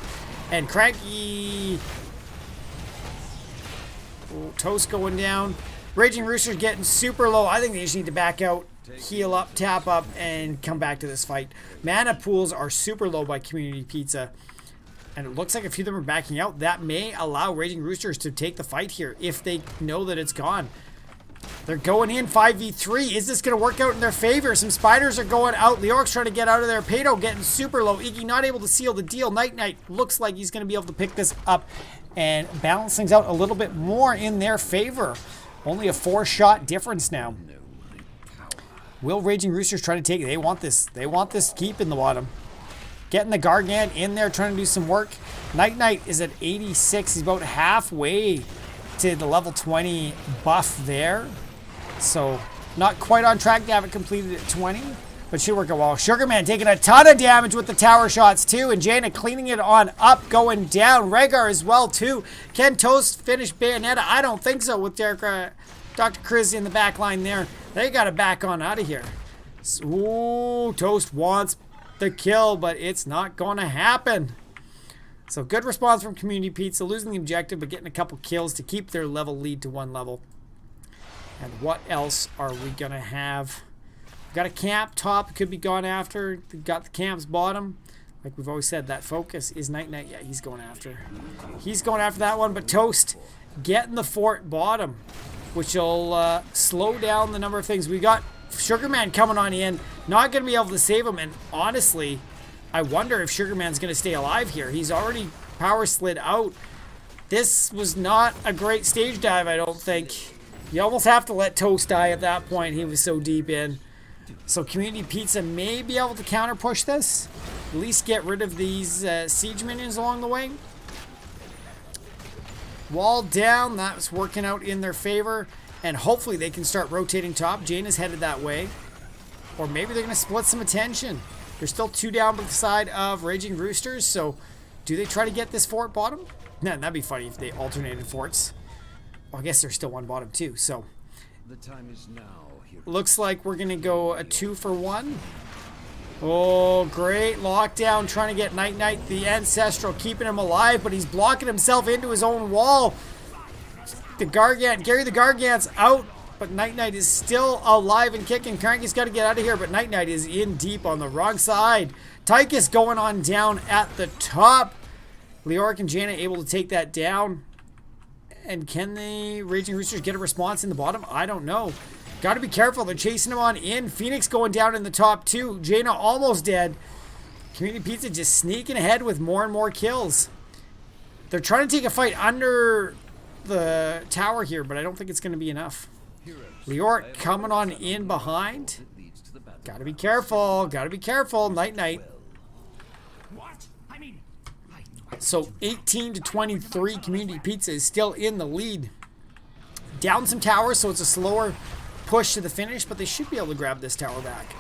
And Cranky... Oh, Toast going down. Raging Roosters getting super low. I think they just need to back out, heal up, tap up, and come back to this fight. Mana pools are super low by Community Pizza. And it looks like a few of them are backing out. That may allow Raging Roosters to take the fight here if they know that it's gone. They're going in 5v3. Is this going to work out in their favor? Some spiders are going out. Leoric's trying to get out of there. Pato getting super low. Iggy not able to seal the deal. Night Knight looks like he's going to be able to pick this up and balance things out a little bit more in their favor. Only a 4-shot difference now. Will Raging Roosters try to take it? They want this. They want this keep in the bottom. Getting the Gargant in there, trying to do some work. Night Knight is at 86. He's about halfway to the level 20 buff there. So, not quite on track to have it completed at 20. But should work out well. Sugarman taking a ton of damage with the tower shots too. And Jaina cleaning it on up, going down. Rhaegar as well too. Can Toast finish Bayonetta? I don't think so with Dr. Chris in the back line there. They got to back on out of here. Ooh, Toast wants the kill, but it's not going to happen. So good response from Community Pizza, losing the objective, but getting a couple kills to keep their level lead to 1 level. And what else are we going to have? We've got a camp top, could be gone after. We've got the camp's bottom. Like we've always said, that focus is Night Knight. Yeah, he's going after. He's going after that one, but Toast getting the fort bottom, which will slow down the number of things. We got Sugarman coming on in, not going to be able to save him, and honestly, I wonder if Sugarman's going to stay alive here. He's already power slid out. This was not a great stage dive, I don't think. You almost have to let Toast die at that point. He was so deep in. So Community Pizza may be able to counter push this. At least get rid of these siege minions along the way. Wall down. That's working out in their favor. And hopefully they can start rotating top. Jaina's headed that way. Or maybe they're going to split some attention. There's still 2 down by the side of Raging Roosters. So do they try to get this fort bottom? No, that'd be funny if they alternated forts. Well, I guess there's still 1 bottom too. So the time is now. looks like we're going to go a 2-for-1. Oh, great lockdown, trying to get Night Knight, the Ancestral, keeping him alive, but he's blocking himself into his own wall. The Gargant, Gary the Gargant's out, but Night Knight is still alive and kicking. Cranky's got to get out of here, but Night Knight is in deep on the wrong side. Tychus going on down at the top. Leoric and Jaina able to take that down. And can the Raging Roosters get a response in the bottom? I don't know. Got to be careful. They're chasing him on in. Phoenix going down in the top 2. Jaina almost dead. Community Pizza just sneaking ahead with more and more kills. They're trying to take a fight under the tower here, but I don't think it's going to be enough. Leoric coming on in behind. Got to be careful. Got to be careful. Night Knight. So 18-23, Community Pizza is still in the lead. Down some towers, so it's a slower push to the finish, but they should be able to grab this tower back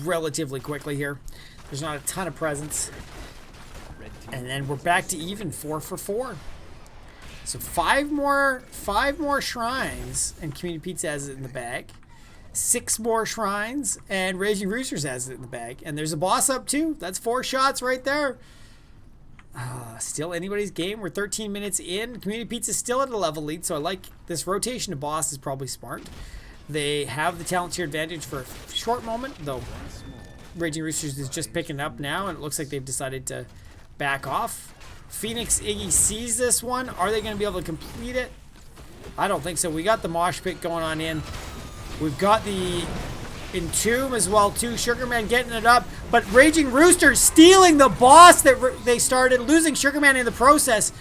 relatively quickly here. There's not a ton of presence. And then we're back to even, 4-for-4. So 5 more shrines, and Community Pizza has it in the bag. 6 more shrines, and Raging Roosters has it in the bag. And there's a boss up too. That's 4 shots right there. Still anybody's game. We're 13 minutes in. Community Pizza still at a level lead, so I like this rotation to boss is probably smart. They have the talent tier advantage for a short moment, though Raging Roosters is just picking up now, and it looks like they've decided to back off. Phoenix Iggy sees this one. Are they going to be able to complete it? I don't think so. We got the mosh pit going on in. We've got the Entomb as well too. Sugarman getting it up, but Raging Roosters stealing the boss that they started, losing Sugarman in the process.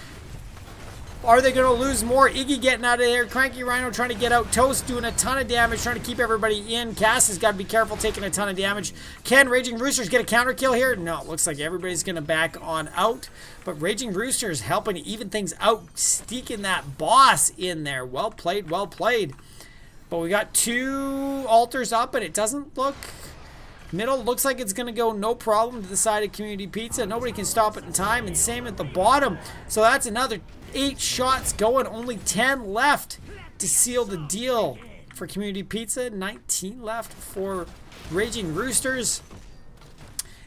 Are they going to lose more? Iggy getting out of there. Cranky Rhino trying to get out. Toast doing a ton of damage, trying to keep everybody in. Cass has got to be careful taking a ton of damage. Can Raging Roosters get a counter kill here? No, it looks like everybody's going to back on out. But Raging Roosters helping to even things out, sneaking that boss in there. Well played, well played. But we got 2 altars up, and it doesn't look... Middle looks like it's going to go no problem to the side of Community Pizza. Nobody can stop it in time, and same at the bottom. So that's another 8 shots going, only 10 left to seal the deal for Community Pizza. 19 left for Raging Roosters.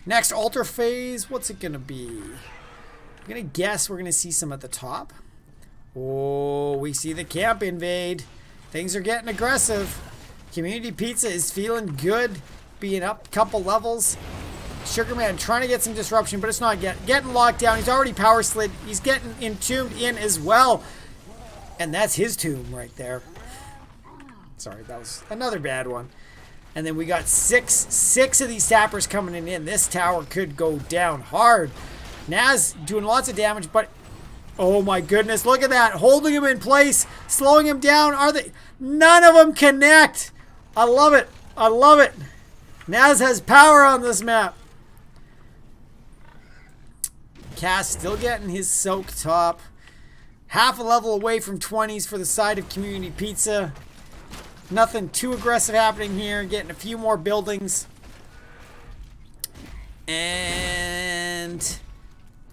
Next altar phase, what's it going to be? I'm going to guess we're going to see some at the top. Oh, we see the camp invade. Things are getting aggressive. Community Pizza is feeling good, being up a couple levels. Sugarman trying to get some disruption, but it's not getting locked down. He's already power slid. He's getting entombed in as well. And that's his tomb right there. Sorry, that was another bad one. And then we got six of these sappers coming in. This tower could go down hard. Naz doing lots of damage, but oh my goodness, look at that. Holding him in place, slowing him down. Are they? None of them connect. I love it. I love it. Naz has power on this map. Cass still getting his soak top. Half a level away from 20s for the side of Community Pizza. Nothing too aggressive happening here. Getting a few more buildings. And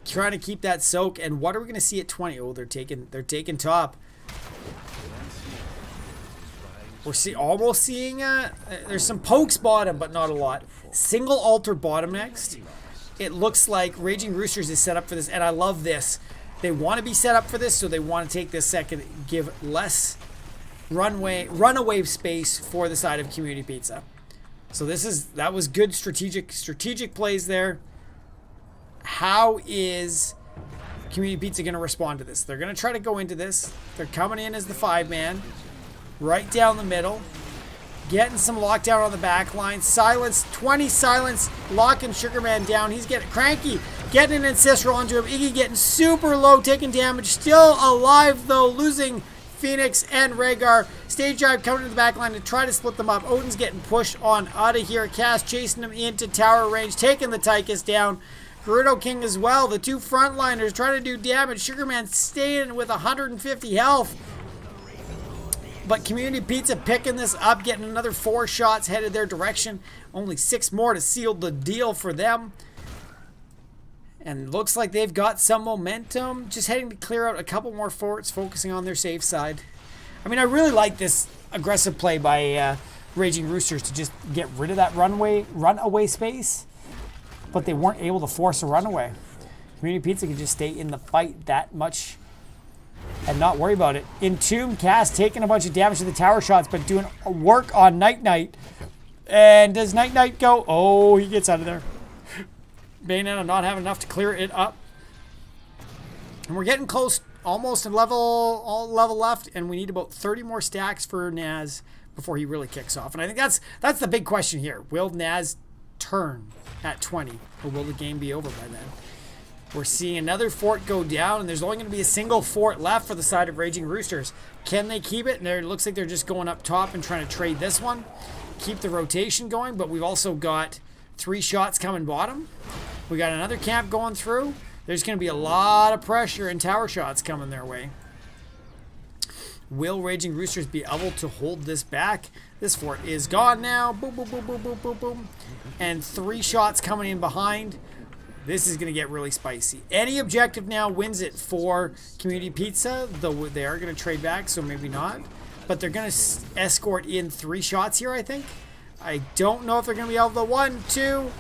trying to keep that soak. And what are we going to see at 20? Oh, they're taking top. We're almost seeing there's some pokes bottom, but not a lot. Single altar bottom next. It looks like Raging Roosters is set up for this, and I love this. They want to be set up for this, so they want to take this second, give less runaway space for the side of Community Pizza. So that was good strategic plays there. How is Community Pizza going to respond to this? They're going to try to go into this. They're coming in as the 5-man. Right down the middle. Getting some lockdown on the back line. Silence. 20 silence. Locking Sugarman down. He's getting cranky. Getting an ancestral onto him. Iggy getting super low. Taking damage. Still alive though. Losing Phoenix and Rhaegar. Stage drive coming to the back line to try to split them up. Odin's getting pushed on out of here. Cass chasing him into tower range. Taking the Tychus down. Gerudo King as well. The 2 frontliners trying to do damage. Sugarman staying with 150 health. But Community Pizza picking this up, getting another 4 shots headed their direction. Only 6 more to seal the deal for them. And looks like they've got some momentum. Just heading to clear out a couple more forts, focusing on their safe side. I mean, I really like this aggressive play by Raging Roosters to just get rid of that runaway space. But they weren't able to force a runaway. Community Pizza can just stay in the fight that much and not worry about it. Entomb Cass taking a bunch of damage to the tower shots, but doing work on Night Knight. And does Night Knight go? Oh, he gets out of there. Bayonetta not having enough to clear it up. And we're getting close, almost all level left, and we need about 30 more stacks for Naz before he really kicks off. And I think that's the big question here. Will Naz turn at 20, or will the game be over by then? We're seeing another fort go down, and there's only going to be a single fort left for the side of Raging Roosters. Can they keep it? And it looks like they're just going up top and trying to trade this one. Keep the rotation going, but we've also got 3 shots coming bottom. We got another camp going through. There's going to be a lot of pressure and tower shots coming their way. Will Raging Roosters be able to hold this back? This fort is gone now. Boom, boom, boom, boom, boom, boom, boom. And 3 shots coming in behind. This is going to get really spicy. Any objective now wins it for Community Pizza, though they are going to trade back, so maybe not. But they're going to escort in 3 shots here, I think. I don't know if they're going to be able to 1, 2.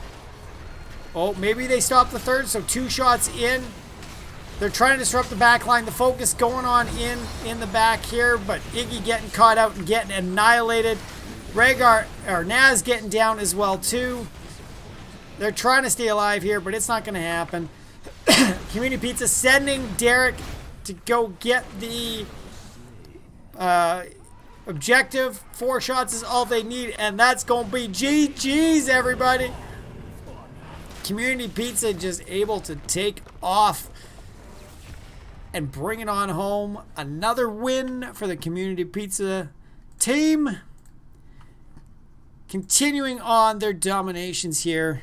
Oh, maybe they stop the 3rd, so 2 shots in. They're trying to disrupt the back line. The focus going on in the back here, but Iggy getting caught out and getting annihilated. Rhaegar, or Naz getting down as well, too. They're trying to stay alive here, but it's not going to happen. Community Pizza sending Derek to go get the objective. 4 shots is all they need, and that's going to be GG's, everybody. Community Pizza just able to take off. and bring it on home. Another win for the Community Pizza team. Continuing on their dominations here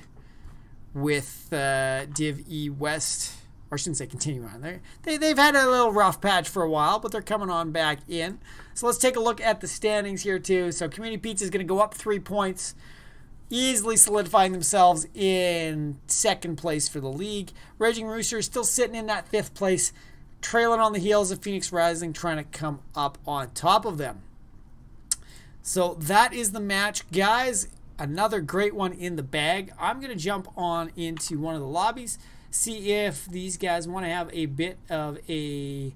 with Div E West. Or I shouldn't say continue on. They've had a little rough patch for a while, but they're coming on back in. So let's take a look at the standings here too. So Community Pizza is going to go up 3 points, easily solidifying themselves in second place for the league. Raging Roosters still sitting in that 5th place, trailing on the heels of Phoenix Rising, trying to come up on top of them. So that is the match, guys. Another great one in the bag. I'm going to jump on into one of the lobbies, see if these guys want to have a bit of a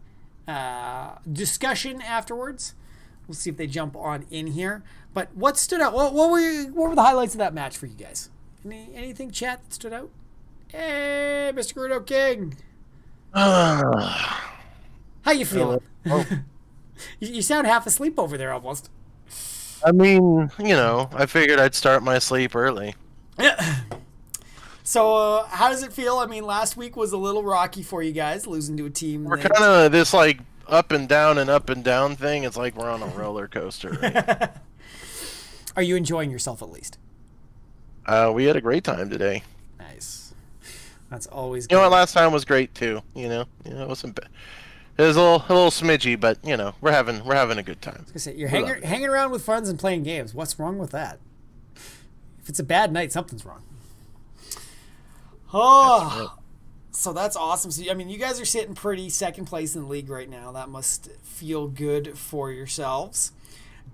discussion afterwards. We'll see if they jump on in here. But what stood out? What were the highlights of that match for you guys? Anything, chat, that stood out? Hey, Mr. Grudo King. How you feeling? You sound half asleep over there almost. I mean, I figured I'd start my sleep early. Yeah. So, how does it feel? I mean, last week was a little rocky for you guys, losing to a team. We're kind of this like up and down thing. It's like we're on a roller coaster. Right? Are you enjoying yourself at least? We had a great time today. Nice. That's always good. You know what? Last time was great too. It wasn't bad. It was a little smidgy, but we're having a good time. I was gonna say, you're hanging around with friends and playing games. What's wrong with that? If it's a bad night, something's wrong. Oh, so that's awesome. So, I mean, you guys are sitting pretty second place in the league right now. That must feel good for yourselves.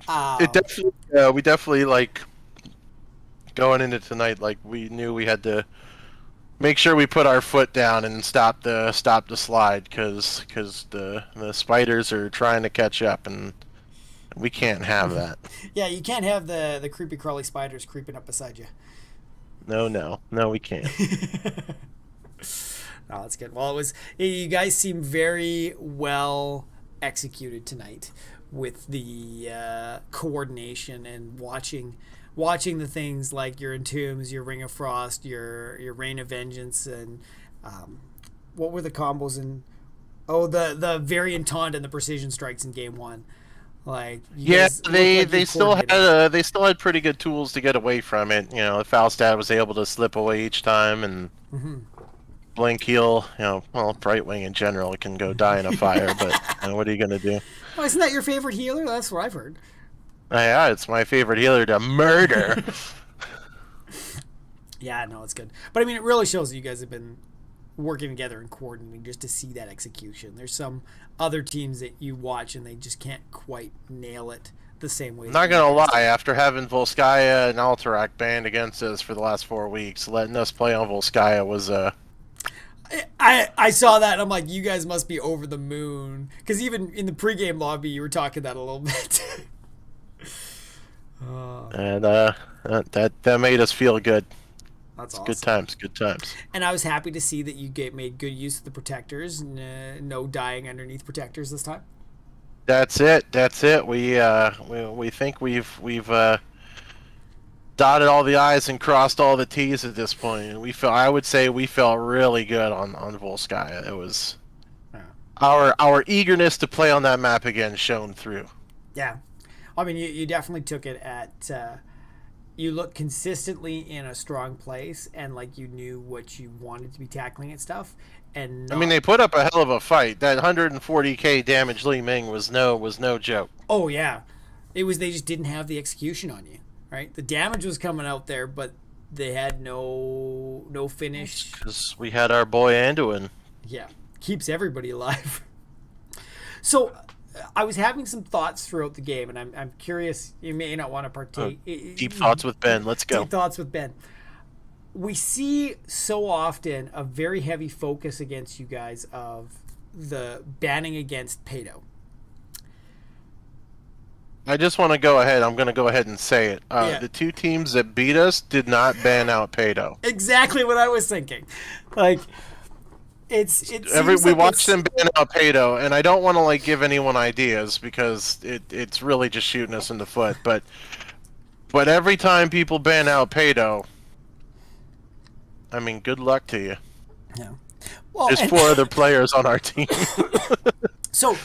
We definitely like going into tonight. Like we knew we had to make sure we put our foot down and stop the slide because the spiders are trying to catch up and we can't have that. Yeah, you can't have the creepy crawly spiders creeping up beside you. No, we can't. Oh, that's good. Well, you guys seem very well executed tonight with the coordination and watching the things like your Entombs, your Ring of Frost, your Reign of Vengeance, and what were the combos in? Oh, the Variant Taunt and the Precision Strikes in Game 1. Like they still had pretty good tools to get away from it. Falstad was able to slip away each time, and Blink Heal. Brightwing in general can go die in a fire, but what are you gonna do? Well, isn't that your favorite healer? That's what I've heard. Yeah, it's my favorite healer to murder. Yeah, no, it's good. But I mean, it really shows that you guys have been working together and coordinating just to see that execution. There's some other teams that you watch and they just can't quite nail it the same way. Not gonna lie, after having Volskaya and Alterac banned against us for the last 4 weeks, letting us play on Volskaya was I saw that and I'm like, you guys must be over the moon, because even in the pregame lobby you were talking that a little bit. And that made us feel good. That's awesome. Good times. And I was happy to see that you made good use of the protectors. No dying underneath protectors this time. That's it. We think we've dotted all the I's and crossed all the T's at this point. And I would say we felt really good on Volskaya. It was our eagerness to play on that map again shone through. Yeah, I mean you definitely took it at. You looked consistently in a strong place, and like you knew what you wanted to be tackling and stuff. And they put up a hell of a fight. That 140k damage Li Ming was no joke. Oh yeah, it was. They just didn't have the execution on you, right? The damage was coming out there, but they had no finish. Because we had our boy Anduin. Yeah, keeps everybody alive. So. I was having some thoughts throughout the game, and I'm curious. You may not want to partake. Deep thoughts with Ben. Let's go. Deep thoughts with Ben. We see so often a very heavy focus against you guys of the banning against Pato. I just want to go ahead. I'm going to go ahead and say it. The two teams that beat us did not ban out Pato. Exactly what I was thinking. Like. We watched them ban out Pato, and I don't want to give anyone ideas because it's really just shooting us in the foot. But every time people ban out Pato, I mean, good luck to you. Yeah. Well, There's and- 4 other players on our team. So,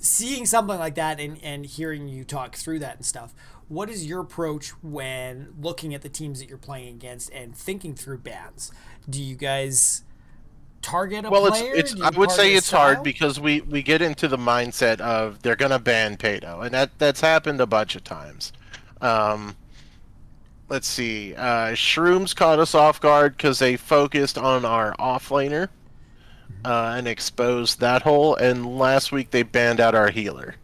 seeing something like that and hearing you talk through that and stuff, what is your approach when looking at the teams that you're playing against and thinking through bans? Do you guys target a Well, player? it's Do you I would say target a it's hard style? because we get into the mindset of they're gonna ban Pato, and that's happened a bunch of times. Um, let's see. Shrooms caught us off guard because they focused on our offlaner and exposed that hole. And last week they banned out our healer,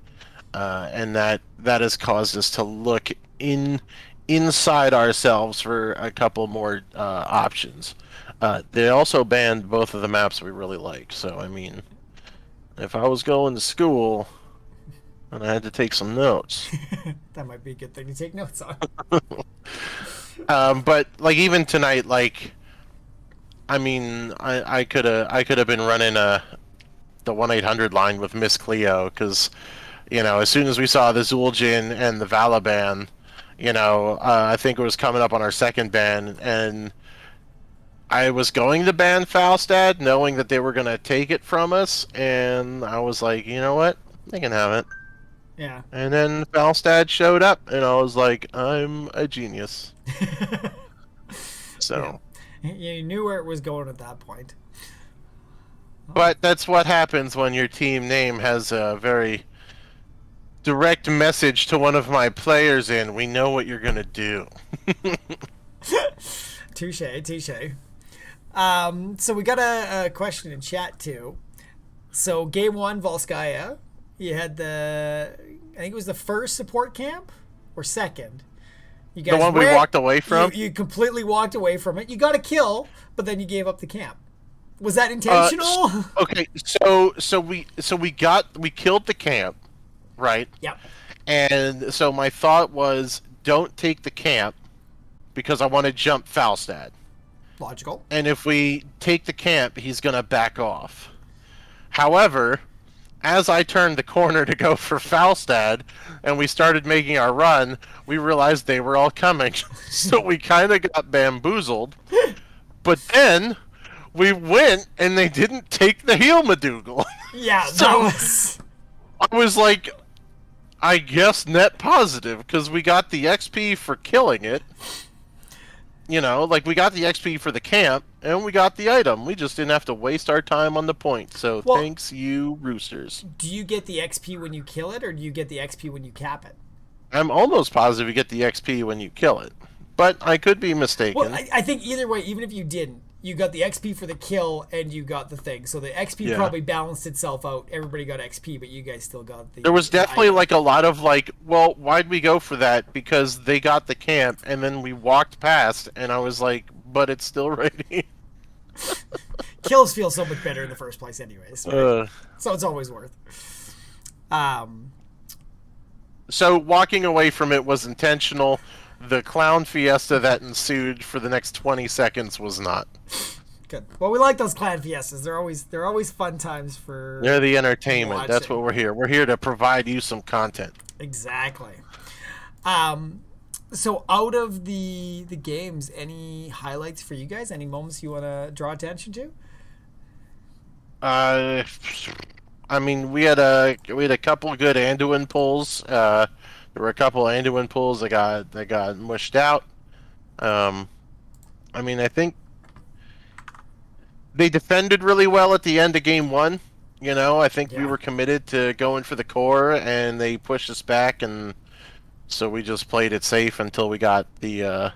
and that has caused us to look inside ourselves for a couple more options. They also banned both of the maps we really like. So I mean, if I was going to school and I had to take some notes. That might be a good thing to take notes on. But like even tonight, like I mean, I could have been running the 1-800 line with Miss Cleo because as soon as we saw the Zul'jin and the Valiban, I think it was coming up on our second ban, and I was going to ban Falstad, knowing that they were going to take it from us, and I was like, you know what, they can have it. Yeah. And then Falstad showed up, and I was like, I'm a genius. So. Yeah. You knew where it was going at that point. But that's what happens when your team name has a very direct message to one of my players in. We know what you're going to do. Touche, touche. So we got a question in chat too. So game 1, Volskaya, you had I think it was the first support camp or second. You guys The one we walked away from? You completely walked away from it. You got a kill, but then you gave up the camp. Was that intentional? Okay, so we killed the camp, right? Yep. And so my thought was, don't take the camp because I want to jump Falstad. Logical. And if we take the camp, he's gonna back off. However, as I turned the corner to go for Falstad, and we started making our run, we realized they were all coming. So we kind of got bamboozled. But then we went, and they didn't take the heal Madougal. Yeah, So- that was... I was like, I guess net positive, because we got the XP for killing it. We got the XP for the camp, and we got the item. We just didn't have to waste our time on the point. So Well- thanks, you Roosters. Do you get the XP when you kill it, or do you get the XP when you cap it? I'm almost positive you get the XP when you kill it, but I could be mistaken. Well, I think either way, even if you didn't, you got the XP for the kill and you got the thing. So the XP Yeah. probably balanced itself out. Everybody got XP, but you guys still got the... There was the definitely item. like a lot of like, well, why'd we go for that? Because they got the camp, and then we walked past, and I was like, but it's still ready. Kills feel so much better in the first place anyways. Right? So it's always worth. So walking away from it was intentional. The clown fiesta that ensued for the next 20 seconds was not. Good. Well, we like those clan fiestas. They're always fun times for... They're the entertainment. That's watching. what we're here. We're here to provide you some content. Exactly. So out of the games, any highlights for you guys? Any moments you want to draw attention to? I mean, we had a couple of good Anduin pulls. There were a couple of Anduin pulls that got mushed out. I mean, I think they defended really well at the end of game 1. I think we Yeah. were committed to going for the core, and they pushed us back, and so we just played it safe until we got the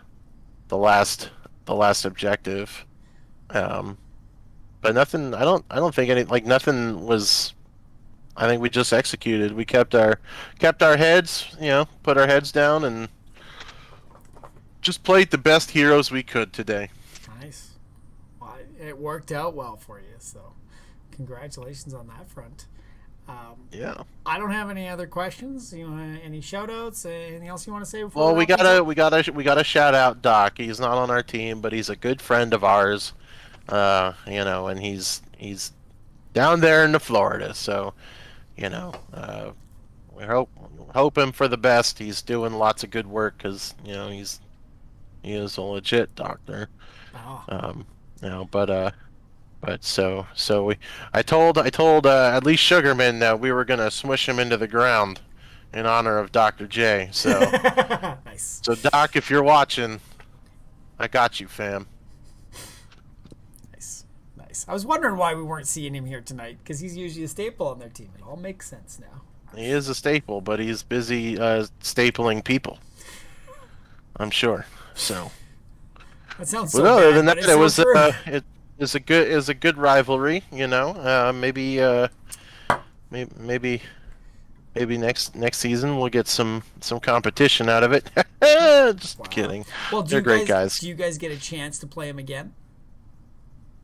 last objective. But nothing. I don't think nothing was. I think we just executed. We kept our heads, put our heads down, and just played the best heroes we could today. Nice. Well, it worked out well for you, so congratulations on that front. Yeah. I don't have any other questions. Any shout outs? Anything else you want to say before? Well, we we wrap this gotta up? we gotta shout out Doc. He's not on our team, but he's a good friend of ours. And he's down there in the Florida, so we're hoping for the best. He's doing lots of good work because he is a legit doctor. Oh, But But I told at least Sugarman that we were gonna smush him into the ground in honor of Dr. J. So Nice. so Doc, if you're watching, I got you, fam. Nice. I was wondering why we weren't seeing him here tonight, because he's usually a staple on their team. It all makes sense now. He is a staple, but he's busy stapling people. I'm sure. So. That sounds so But other bad, than but that, it's it so was true. it is a good rivalry. You know, maybe next season we'll get some competition out of it. Just kidding. Well, They're great guys. Do you guys get a chance to play him again?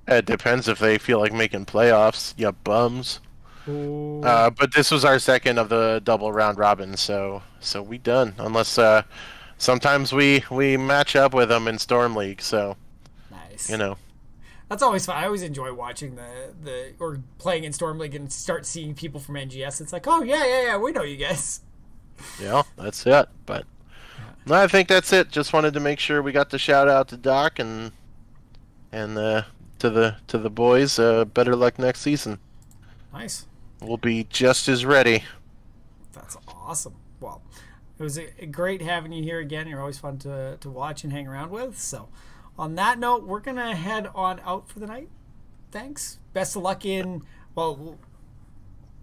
It depends if they feel like making playoffs. You bums. Ooh. But this was our second of the double round robin, so we done. Unless sometimes we match up with them in Storm League. So Nice. you know. That's always fun. I always enjoy watching the or playing in Storm League and start seeing people from NGS. It's like, oh yeah, we know you guys. Yeah, that's it. But no, I think that's it. Just wanted to make sure we got the shout out to Doc and to the boys. Better luck next season. Nice. We'll be just as ready. That's awesome. Well, it was great having you here again. You're always fun to watch and hang around with. So, on that note, we're gonna head on out for the night. Thanks. Best of luck in. Well,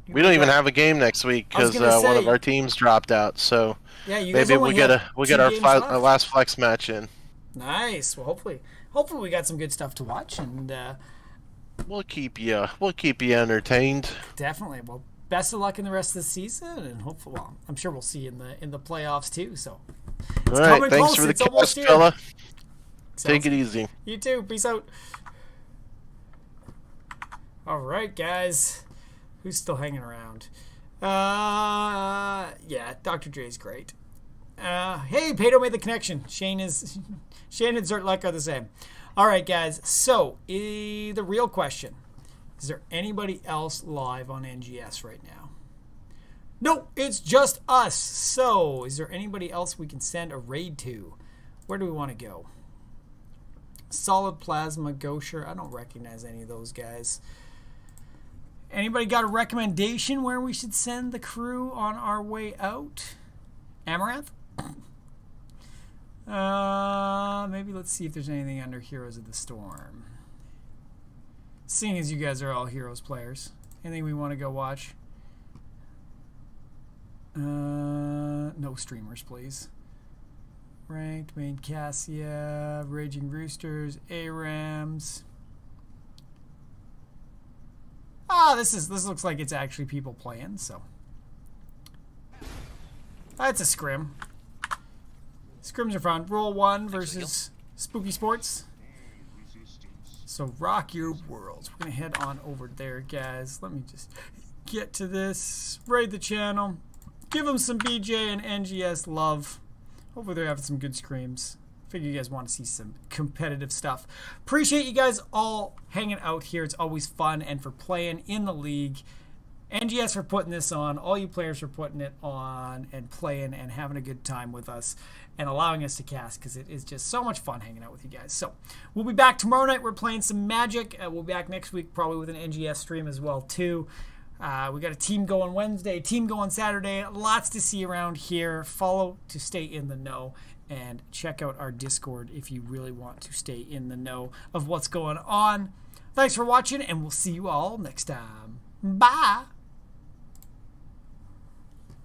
We don't even have a game next week I was because gonna one say- of our teams dropped out. So yeah, you guys maybe only we'll get have two our games left. last flex match in. Nice. Well, hopefully we got some good stuff to watch, and We'll keep you entertained. definitely. Well, best of luck in the rest of the season, and hopefully, well, I'm sure we'll see you in the playoffs too. So, All right, coming thanks close. for the It's almost cast, here. fella. Sounds Take it easy. You too. Peace out. All right, guys. Who's still hanging around? Yeah, Dr. Dre's great. Hey, Pato made the connection. Shane and Zertlek are the same. All right, guys. So, the real question. Is there anybody else live on NGS right now? No, it's just us. So, is there anybody else we can send a raid to? Where do we want to go? Solid Plasma, Gosher. I don't recognize any of those guys. Anybody got a recommendation where we should send the crew on our way out? Amaranth? Maybe let's see if there's anything under Heroes of the Storm. Seeing as you guys are all Heroes players. Anything we want to go watch? No streamers, please. Ranked, Main Cassia, Raging Roosters, ARAMs. This looks like it's actually people playing, so. That's a scrim. Scrims are fun. Roll 1 versus Spooky Sports. So rock your worlds. We're going to head on over there, guys. Let me just get to this. Raid the channel. Give them some BJ and NGS love. Hopefully they're having some good screams. Figure you guys want to see some competitive stuff. Appreciate you guys all hanging out here. It's always fun, and for playing in the league. NGS for putting this on. All you players for putting it on and playing and having a good time with us and allowing us to cast, because it is just so much fun hanging out with you guys. So we'll be back tomorrow night. We're playing some Magic. We'll be back next week probably with an NGS stream as well too. We got a team going Wednesday, team going Saturday. Lots to see around here. Follow to stay in the know, and check out our Discord if you really want to stay in the know of what's going on. Thanks for watching, and we'll see you all next time. Bye.